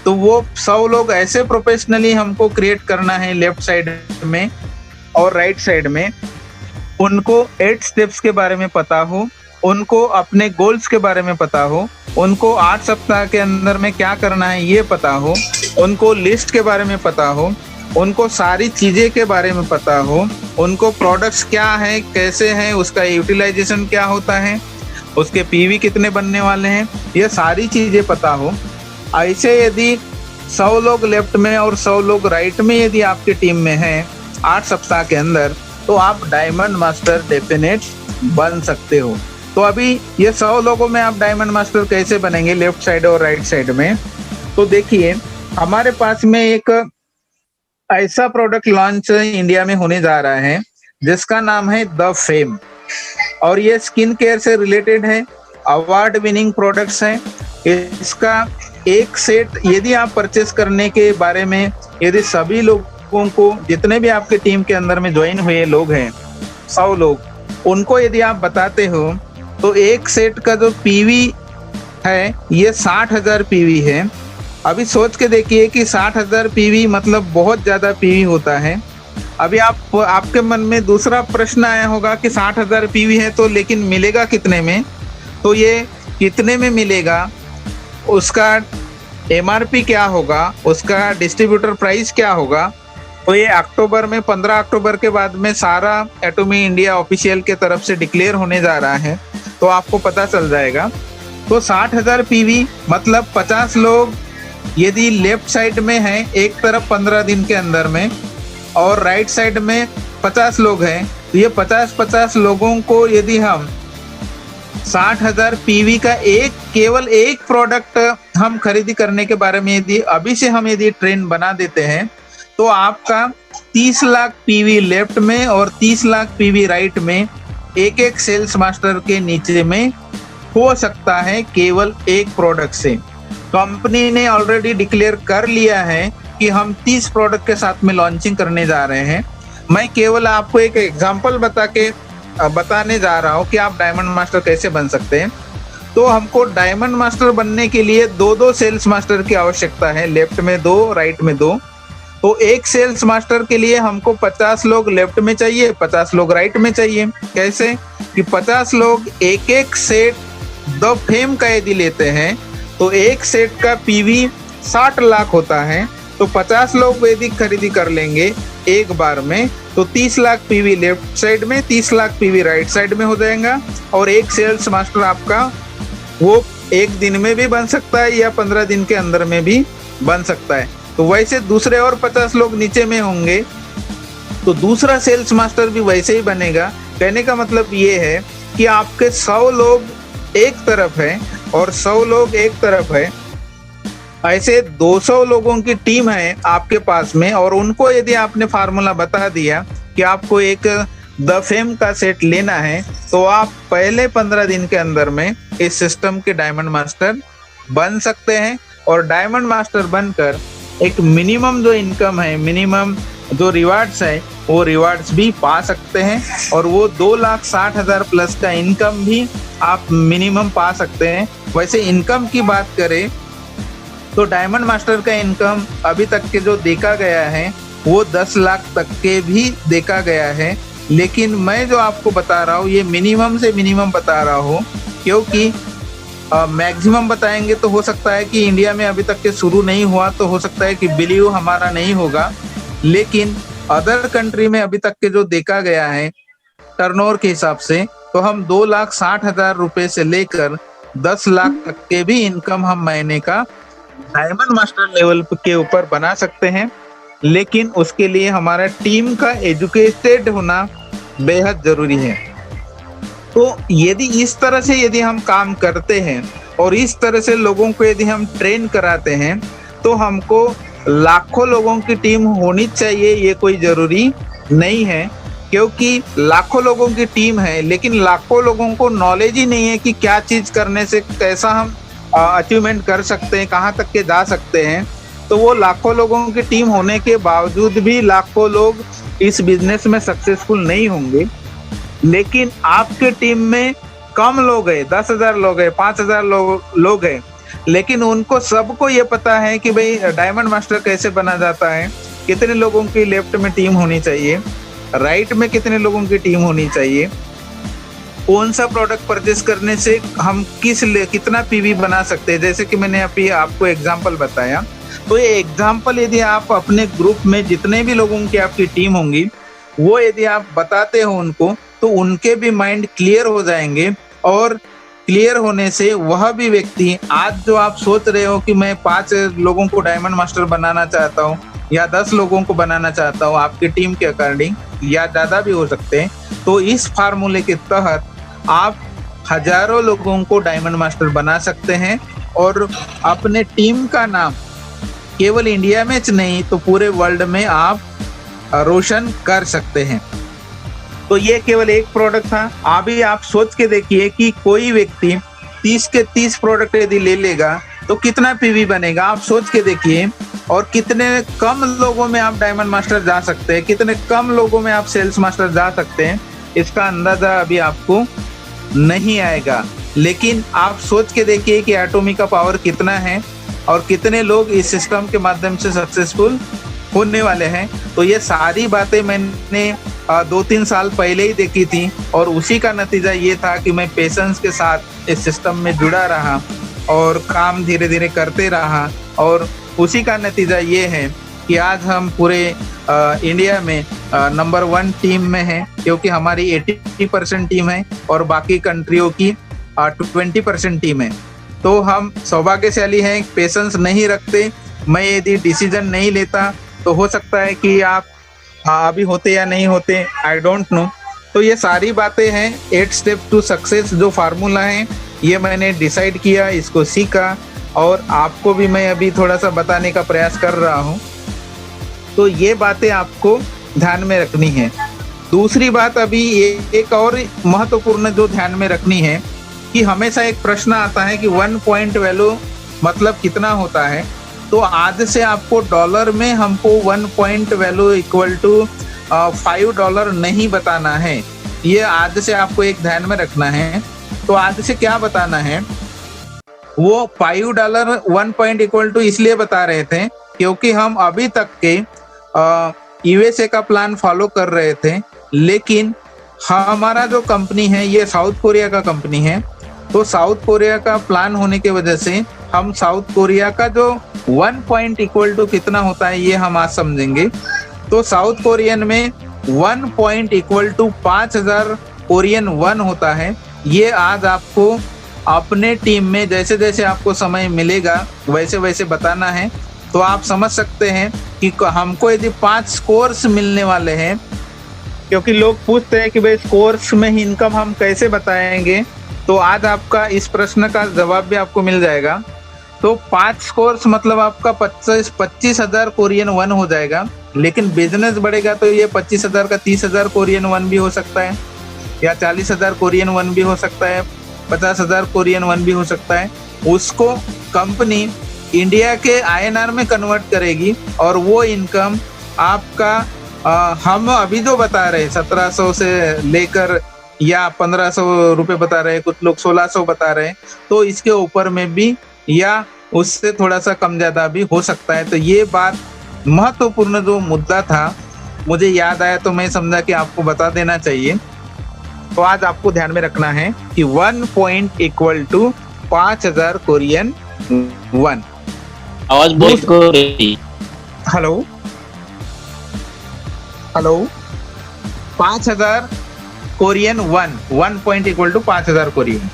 तो वो 100 लोग ऐसे प्रोफेशनली हमको क्रिएट करना है लेफ्ट साइड में और राइट साइड में, उनको 8 स्टेप्स के बारे में पता हो, उनको अपने गोल्स के बारे में पता हो, उनको 8 सप्ताह के अंदर में क्या करना है ये पता हो, उनको लिस्ट के बारे में पता हो, उनको सारी चीज़ें के बारे में पता हो, उनको प्रोडक्ट्स क्या है, कैसे हैं, उसका यूटिलाइजेशन क्या होता है, उसके PV कितने बनने वाले हैं, ये सारी चीज़ें पता हो। ऐसे यदि 100 लोग लेफ्ट में और 100 लोग राइट में यदि आपकी टीम में हैं 8 सप्ताह के अंदर, तो आप डायमंड मास्टर डेफिनेट बन सकते हो। तो अभी ये 100 लोगों में आप डायमंड मास्टर कैसे बनेंगे लेफ्ट साइड और राइट साइड में? तो देखिए, हमारे पास में एक ऐसा प्रोडक्ट लॉन्च इंडिया में होने जा रहा है जिसका नाम है द फेम, और ये स्किन केयर से रिलेटेड है, अवार्ड विनिंग प्रोडक्ट्स है। इसका एक सेट यदि आप परचेस करने के बारे में यदि सभी लोगों को, जितने भी आपके टीम के अंदर में ज्वाइन हुए लोग हैं 100 लोग, उनको यदि आप बताते हो तो एक सेट का जो PV है ये 60,000 PV है। अभी सोच के देखिए कि 60,000 PV मतलब बहुत ज़्यादा PV होता है। अभी आपके मन में दूसरा प्रश्न आया होगा कि 60,000 PV है तो लेकिन मिलेगा कितने में? तो ये कितने में मिलेगा, उसका MRP क्या होगा, उसका डिस्ट्रीब्यूटर प्राइस क्या होगा? तो ये अक्टूबर में 15 अक्टूबर के बाद में सारा एटॉमी इंडिया ऑफिशियल के तरफ से डिक्लेयर होने जा रहा है, तो आपको पता चल जाएगा। तो 60,000 PV मतलब 50 लोग यदि लेफ्ट साइड में हैं एक तरफ 15 दिन के अंदर में और राइट साइड में 50 लोग हैं, तो ये 50-50 लोगों को यदि हम 60,000 PV का केवल एक प्रोडक्ट हम खरीदी करने के बारे में यदि अभी से हम यदि ट्रेंड बना देते हैं तो आपका 30 लाख PV लेफ्ट में और 30 लाख PV राइट में एक सेल्स मास्टर के नीचे में हो सकता है केवल एक प्रोडक्ट से। कंपनी ने ऑलरेडी डिक्लेयर कर लिया है कि हम 30 प्रोडक्ट के साथ में लॉन्चिंग करने जा रहे हैं। मैं केवल आपको एक एग्जांपल बताने जा रहा हूँ कि आप डायमंड मास्टर कैसे बन सकते हैं। तो हमको डायमंड मास्टर बनने के लिए दो दो सेल्स मास्टर की आवश्यकता है, लेफ्ट में 2 राइट में 2। तो एक सेल्स मास्टर के लिए हमको 50 लोग लेफ्ट में चाहिए, 50 लोग राइट में चाहिए। कैसे कि 50 लोग एक एक सेट द फेम का यदि लेते हैं तो एक सेट का पीवी 60 लाख होता है, तो 50 लोग वैदिक खरीदी कर लेंगे एक बार में, तो 30 लाख पीवी लेफ्ट साइड में, 30 लाख पीवी राइट साइड में हो जाएगा। और एक सेल्स मास्टर आपका वो एक दिन में भी बन सकता है या 15 दिन के अंदर में भी बन सकता है। तो वैसे दूसरे और 50 लोग नीचे में होंगे, तो दूसरा सेल्स मास्टर भी वैसे ही बनेगा। कहने का मतलब ये है कि आपके 100 लोग एक तरफ है और 100 लोग एक तरफ है, ऐसे 200 लोगों की टीम है आपके पास में। और उनको यदि आपने फार्मूला बता दिया कि आपको एक द फेम का सेट लेना है, तो आप पहले 15 दिन के अंदर में इस सिस्टम के डायमंड मास्टर बन सकते हैं। और डायमंड मास्टर बनकर एक मिनिमम जो इनकम है, मिनिमम जो रिवार्ड्स है, वो रिवार्ड्स भी पा सकते हैं। और वो 2,60,000 प्लस का इनकम भी आप मिनिमम पा सकते हैं। वैसे इनकम की बात करें तो डायमंड मास्टर का इनकम अभी तक के जो देखा गया है वो 10 लाख तक के भी देखा गया है। लेकिन मैं जो आपको बता रहा हूँ ये मिनिमम से मिनिमम बता रहा हूँ, क्योंकि मैक्सिमम बताएंगे तो हो सकता है कि इंडिया में अभी तक के शुरू नहीं हुआ, तो हो सकता है कि बिलीव हमारा नहीं होगा। लेकिन अदर कंट्री में अभी तक के जो देखा गया है टर्नओवर के हिसाब से, तो हम 2,60,000 रुपए से लेकर 10 लाख तक के भी इनकम हम महीने का डायमंड मास्टर लेवल के ऊपर बना सकते हैं। लेकिन उसके लिए हमारा टीम का एजुकेटेड होना बेहद जरूरी है। तो यदि इस तरह से यदि हम काम करते हैं और इस तरह से लोगों को यदि हम ट्रेन कराते हैं, तो हमको लाखों लोगों की टीम होनी चाहिए, ये कोई जरूरी नहीं है। क्योंकि लाखों लोगों की टीम है लेकिन लाखों लोगों को नॉलेज ही नहीं है कि क्या चीज करने से कैसा हम अचीवमेंट कर सकते हैं, कहाँ तक के जा सकते हैं। तो वो लाखों लोगों की टीम होने के बावजूद भी लाखों लोग इस बिजनेस में सक्सेसफुल नहीं होंगे। लेकिन आपके टीम में कम लोग हैं, 10,000 लोग हैं, 5,000 लोग हैं, लेकिन उनको सबको ये पता है कि भाई डायमंड मास्टर कैसे बना जाता है, कितने लोगों की लेफ्ट में टीम होनी चाहिए, राइट में कितने लोगों की टीम होनी चाहिए, कौन सा प्रोडक्ट परचेस करने से हम कितना पीवी बना सकते हैं। जैसे कि मैंने अभी आपको एग्जांपल बताया, तो ये एग्जांपल यदि आप अपने ग्रुप में जितने भी लोगों की आपकी टीम होंगी वो यदि आप बताते हो उनको, तो उनके भी माइंड क्लियर हो जाएंगे। और क्लियर होने से वह भी व्यक्ति, आज जो आप सोच रहे हो कि मैं 5 लोगों को डायमंड मास्टर बनाना चाहता हूँ या 10 लोगों को बनाना चाहता हूँ, आपकी टीम के अकॉर्डिंग या ज़्यादा भी हो सकते हैं, तो इस फार्मूले के तहत आप हजारों लोगों को डायमंड मास्टर बना सकते हैं और अपने टीम का नाम केवल इंडिया में नहीं तो पूरे वर्ल्ड में आप रोशन कर सकते हैं। तो ये केवल एक प्रोडक्ट था। अभी आप सोच के देखिए कि कोई व्यक्ति 30 के 30 प्रोडक्ट यदि ले लेगा तो कितना पीवी बनेगा, आप सोच के देखिए। और कितने कम लोगों में आप डायमंड मास्टर जा सकते हैं, कितने कम लोगों में आप सेल्स मास्टर जा सकते हैं, इसका अंदाजा अभी आपको नहीं आएगा। लेकिन आप सोच के देखिए कि एटॉमी का पावर कितना है और कितने लोग इस सिस्टम के माध्यम से सक्सेसफुल होने वाले हैं। तो ये सारी बातें मैंने 2-3 साल पहले ही देखी थी और उसी का नतीजा ये था कि मैं पेशेंस के साथ इस सिस्टम में जुड़ा रहा और काम धीरे धीरे करते रहा। और उसी का नतीजा ये है कि आज हम पूरे इंडिया में नंबर 1 टीम में हैं, क्योंकि हमारी 80% टीम है और बाकी कंट्रियों की 20% टीम है। तो हम सौभाग्यशाली हैं, पेशेंस नहीं रखते। मैं यदि डिसीजन नहीं लेता तो हो सकता है कि आप अभी होते या नहीं होते, आई डोंट नो। तो ये सारी बातें हैं 8 स्टेप टू सक्सेस जो फार्मूला है, ये मैंने डिसाइड किया, इसको सीखा और आपको भी मैं अभी थोड़ा सा बताने का प्रयास कर रहा हूँ। तो ये बातें आपको ध्यान में रखनी है। दूसरी बात अभी एक और महत्वपूर्ण जो ध्यान में रखनी है कि हमेशा एक प्रश्न आता है कि 1 पॉइंट वैल्यू मतलब कितना होता है। तो आज से आपको डॉलर में हमको 1 पॉइंट वैल्यू इक्वल टू $5 नहीं बताना है। ये आज से आपको एक ध्यान में रखना है। तो आज से क्या बताना है, वो $5 1 पॉइंट इक्वल टू इसलिए बता रहे थे क्योंकि हम अभी तक के यूएसए का प्लान फॉलो कर रहे थे, लेकिन हमारा जो कंपनी है ये साउथ कोरिया का कंपनी है। तो साउथ कोरिया का प्लान होने की वजह से हम साउथ कोरिया का जो 1 पॉइंट इक्वल टू कितना होता है ये हम आज समझेंगे। तो साउथ कोरियन में 1 point equal to 5000 Korean won होता है। ये आज आपको अपने टीम में जैसे जैसे आपको समय मिलेगा वैसे वैसे बताना है। तो आप समझ सकते हैं कि हमको यदि 5 स्कोर्स मिलने वाले हैं, क्योंकि लोग पूछते हैं कि भाई स्कोर्स में इनकम हम कैसे बताएंगे, तो आज आपका इस प्रश्न का जवाब भी आपको मिल जाएगा। तो 5 स्कोर्स मतलब आपका 25,000 कोरियन वन हो जाएगा, लेकिन बिजनेस बढ़ेगा तो ये 25,000 का 30,000 कोरियन वन भी हो सकता है, या 40,000 कोरियन वन भी हो सकता है, 50,000 कोरियन वन भी हो सकता है। उसको कंपनी इंडिया के INR में कन्वर्ट करेगी और वो इनकम आपका हम अभी जो बता रहे 1700 से लेकर या 1500 रुपए बता रहे, कुछ लोग 1600 बता रहे, तो इसके ऊपर में भी या उससे थोड़ा सा कम ज्यादा भी हो सकता है। तो ये बात महत्वपूर्ण जो मुद्दा था मुझे याद आया, तो मैं समझा कि आपको बता देना चाहिए। तो आज आपको ध्यान में रखना है कि 1 point equal to 5000 Korean won. आवाज बहुत को रही। Hello hello 5000 Korean won, 1 point equal to 5000 Korean.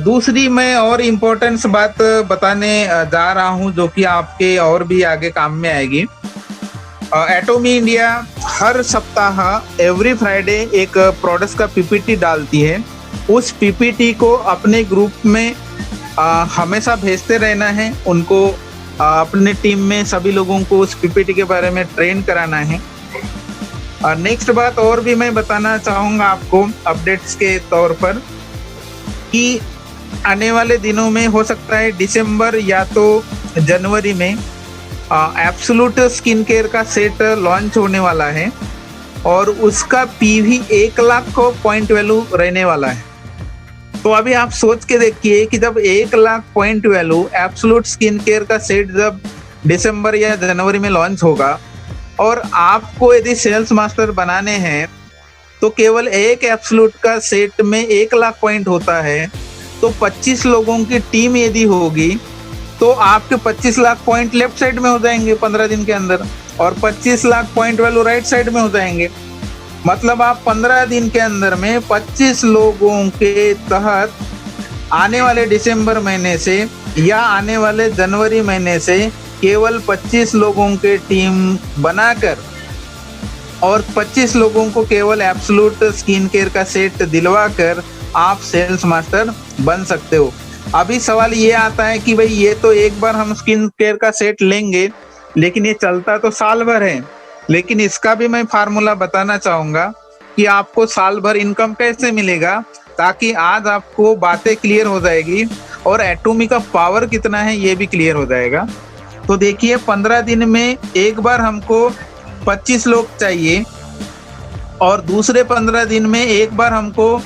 दूसरी मैं और इम्पोर्टेंस बात बताने जा रहा हूं जो कि आपके और भी आगे काम में आएगी। एटोमी इंडिया हर सप्ताह एवरी फ्राइडे एक प्रोडक्ट्स का पीपीटी डालती है। उस पीपीटी को अपने ग्रुप में हमेशा भेजते रहना है। उनको अपने टीम में सभी लोगों को उस पीपीटी के बारे में ट्रेन कराना है। नेक्स्ट बात और भी मैं बताना चाहूँगा आपको अपडेट्स के तौर पर कि आने वाले दिनों में हो सकता है दिसंबर या तो जनवरी में एब्सोल्यूट स्किन केयर का सेट लॉन्च होने वाला है और उसका पीवी 1 लाख को पॉइंट वैल्यू रहने वाला है। तो अभी आप सोच के देखिए कि जब 1 lakh point value absolute skin care का सेट जब दिसंबर या जनवरी में लॉन्च होगा और आपको यदि सेल्स मास्टर बनाने हैं तो केवल एक एब्सोल्यूट का सेट में 1 लाख पॉइंट होता है। तो 25 लोगों की टीम यदि होगी तो आपके 25 लाख पॉइंट लेफ्ट साइड में हो जाएंगे 15 दिन के अंदर, और 25 lakh point value right side में हो जाएंगे। मतलब आप 15 दिन के अंदर में 25 लोगों के तहत आने वाले दिसंबर महीने से या आने वाले जनवरी महीने से केवल 25 लोगों के टीम बनाकर और 25 लोगों को केवल एब्सोल्यूट स्किन केयर का सेट दिलवाकर आप सेल्स मास्टर बन सकते हो। अभी सवाल ये आता है कि भाई ये तो एक बार हम स्किन केयर का सेट लेंगे, लेकिन ये चलता तो साल भर है। लेकिन इसका भी मैं फार्मूला बताना चाहूंगा कि आपको साल भर इनकम कैसे मिलेगा, ताकि आज आपको बातें क्लियर हो जाएगी और एटोमी का पावर कितना है ये भी क्लियर हो जाएगा। तो देखिए 15 दिन में एक बार हमको 25 लोग चाहिए और दूसरे 15 दिन में एक बार हमको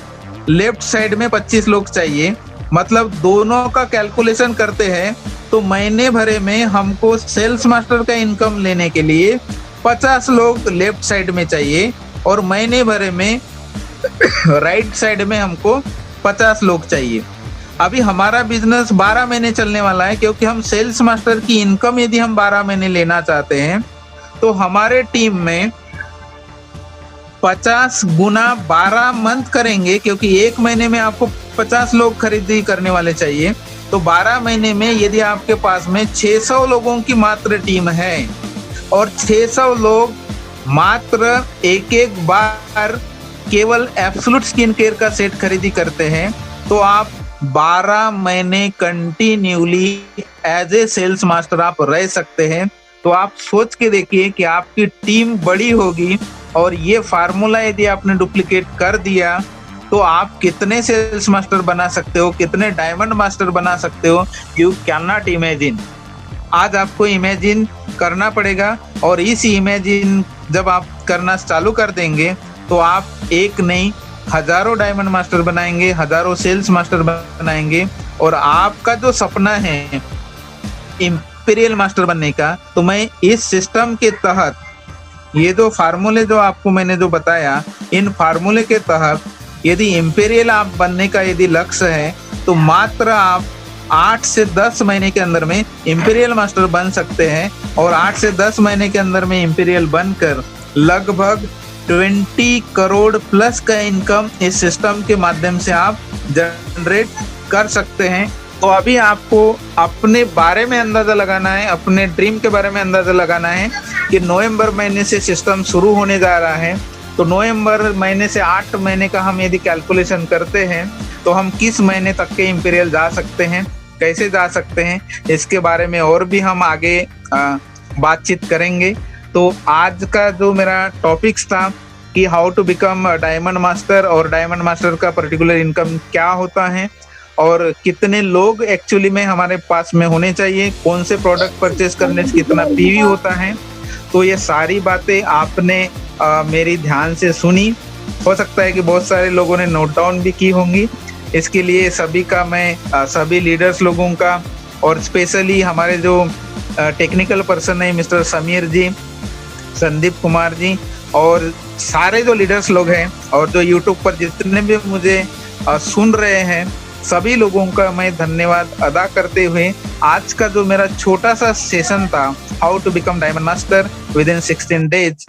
लेफ्ट साइड में 25 लोग चाहिए। मतलब दोनों का कैलकुलेशन करते हैं तो महीने भरे में हमको सेल्स मास्टर का इनकम लेने के लिए 50 लोग लेफ्ट साइड में चाहिए और महीने भरे में राइट साइड में हमको 50 लोग चाहिए। अभी हमारा बिजनेस 12 महीने चलने वाला है, क्योंकि हम सेल्स मास्टर की इनकम यदि हम 12 महीने लेना चाहते हैं तो हमारे टीम में 50 गुना 12 मंथ करेंगे, क्योंकि एक महीने में आपको 50 लोग खरीदी करने वाले चाहिए। तो 12 महीने में यदि आपके पास में 600 लोगों की मात्र टीम है और 600 लोग मात्र एक बार केवल एब्सोल्यूट स्किन केयर का सेट खरीदी करते हैं, तो आप 12 महीने continuously as a sales master आप रह सकते हैं। तो आप सोच के देखिए कि आपकी टीम बड़ी होगी और ये फार्मूला यदि आपने डुप्लीकेट कर दिया तो आप कितने सेल्स मास्टर बना सकते हो, कितने डायमंड मास्टर बना सकते हो, यू कैन नॉट इमेजिन। आज आपको इमेजिन करना पड़ेगा और इस इमेजिन जब आप करना चालू कर देंगे तो आप एक नहीं हजारों डायमंड मास्टर बनाएंगे, हजारों सेल्स मास्टर बनाएंगे, और आपका जो सपना है इंपीरियल मास्टर बनने का, तो मैं इस सिस्टम के तहत ये जो फार्मूले जो आपको मैंने जो बताया, इन फार्मूले के तहत यदि इंपीरियल आप बनने का यदि लक्ष्य है तो मात्र आप 8 से 10 महीने के अंदर में इंपीरियल मास्टर बन सकते हैं, और 8 से 10 महीने के अंदर में इंपीरियल बनकर लगभग 20 करोड़ प्लस का इनकम इस सिस्टम के माध्यम से आप जनरेट कर सकते हैं। तो अभी आपको अपने बारे में अंदाजा लगाना है, अपने ड्रीम के बारे में अंदाजा लगाना है कि नवंबर महीने से सिस्टम शुरू होने जा रहा है, तो नवंबर महीने से 8 महीने का हम यदि कैलकुलेशन करते हैं तो हम किस महीने तक के इंपीरियल जा सकते हैं, कैसे जा सकते हैं, इसके बारे में और भी हम आगे बातचीत करेंगे। तो आज का जो मेरा टॉपिक्स था कि how to become diamond master, और डायमंड मास्टर का पर्टिकुलर इनकम क्या होता है, और कितने लोग एक्चुअली में हमारे पास में होने चाहिए, कौन से प्रोडक्ट परचेज करने से कितना पीवी होता है। तो ये सारी बातें आपने मेरी ध्यान से सुनी, हो सकता है कि बहुत सारे लोगों ने नोट डाउन भी की होंगी। इसके लिए सभी का मैं सभी लीडर्स लोगों का, और स्पेशली हमारे जो टेक्निकल पर्सन है मिस्टर समीर जी, संदीप कुमार जी, और सारे जो लीडर्स लोग हैं, और जो यूट्यूब पर जितने भी मुझे सुन रहे हैं, सभी लोगों का मैं धन्यवाद अदा करते हुए आज का जो मेरा छोटा सा सेशन था how to become diamond master within 16 days,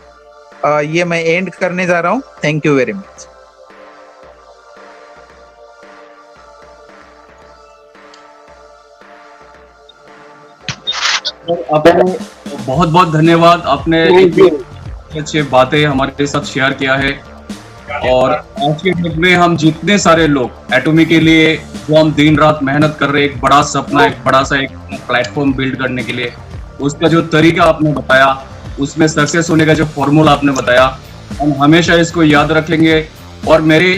ये मैं एंड करने जा रहा हूँ। Thank you very much. आपको बहुत बहुत धन्यवाद, आपने अच्छी बातें हमारे साथ शेयर किया है। और आज के डेट में हम जितने सारे लोग एटॉमी के लिए जो हम दिन रात मेहनत कर रहे हैं, एक बड़ा सपना, एक बड़ा सा एक प्लेटफॉर्म बिल्ड करने के लिए, उसका जो तरीका आपने बताया, उसमें सक्सेस होने का जो फॉर्मूला आपने बताया, हम हमेशा इसको याद रखेंगे। और मेरी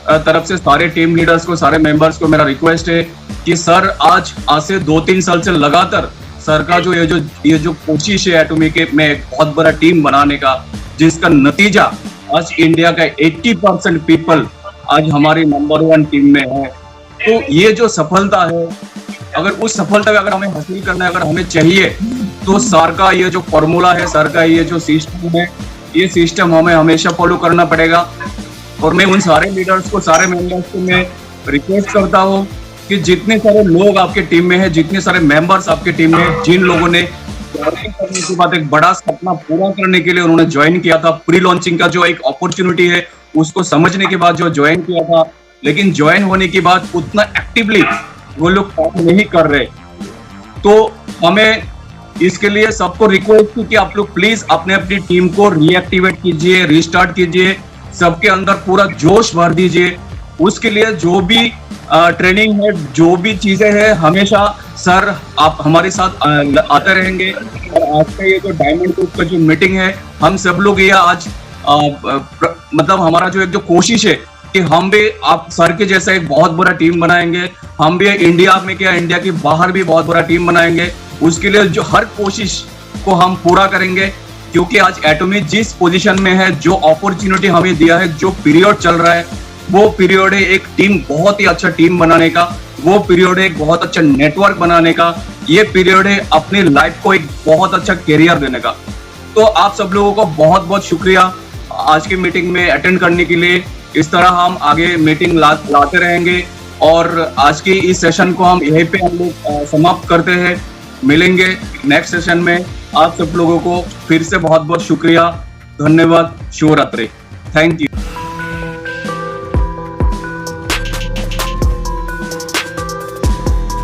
तरफ से सारे टीम लीडर्स को, सारे मेंबर्स को मेरा रिक्वेस्ट है कि सर आज से 2-3 साल से लगातार सर का जो ये जो कोशिश है एटॉमी के में एक बहुत बड़ा टीम बनाने का, जिसका नतीजा आज इंडिया का 80% पीपल आज हमारी नंबर 1 टीम में है। तो ये जो सफलता है, अगर उस सफलता को अगर हमें हासिल करना है, अगर हमें चाहिए, तो सर का ये जो फॉर्मूला है, सर का ये जो सिस्टम है, ये सिस्टम हमें हमेशा फॉलो करना पड़ेगा। और मैं उन सारे लीडर्स को, सारे मेंबर्स को मैं रिक्वेस्ट करता हूँ कि जितने सारे लोग आपके टीम में हैं, जितने सारे मेंबर्स आपके टीम में, जिन लोगों ने ज्वाइन करने के बाद एक बड़ा सपना पूरा करने के लिए उन्होंने ज्वाइन किया था, प्री लॉन्चिंग का जो एक अपॉर्चुनिटी है उसको समझने के बाद जो ज्वाइन किया था, लेकिन ज्वाइन होने के बाद उतना एक्टिवली वो लोग काम नहीं कर रहे, तो हमें इसके लिए सबको रिक्वेस्ट की कि आप लोग प्लीज अपने अपनी टीम को रीएक्टिवेट कीजिए, रीस्टार्ट कीजिए, सबके अंदर पूरा जोश भर दीजिए। उसके लिए जो भी ट्रेनिंग है, जो भी चीजें हैं, हमेशा सर आप हमारे साथ आते रहेंगे। और आज का ये जो डायमंड ग्रुप का जो मीटिंग है, हम सब लोग ये आज मतलब हमारा जो एक जो कोशिश है कि हम भी आप सर के जैसा एक बहुत बड़ा टीम बनाएंगे, हम भी इंडिया में क्या इंडिया के बाहर भी बहुत बड़ा टीम बनाएंगे। उसके लिए जो हर कोशिश को हम पूरा करेंगे, क्योंकि आज एटॉमी जिस पोजीशन में है, जो अपॉर्चुनिटी हमें दिया है, जो पीरियड चल रहा है, वो पीरियड है एक टीम, बहुत ही अच्छा टीम बनाने का, वो पीरियड है एक बहुत अच्छा नेटवर्क बनाने का, ये पीरियड है अपनी लाइफ को एक बहुत अच्छा कैरियर देने का। तो आप सब लोगों को बहुत बहुत शुक्रिया आज की मीटिंग में अटेंड करने के लिए। इस तरह हम आगे मीटिंग लाते रहेंगे, और आज की इस सेशन को हम यहीं पे हम लोग समाप्त करते हैं। मिलेंगे नेक्स्ट सेशन में। आप सब लोगों को फिर से बहुत बहुत शुक्रिया, धन्यवाद, शुभ रात्रि, थैंक यू।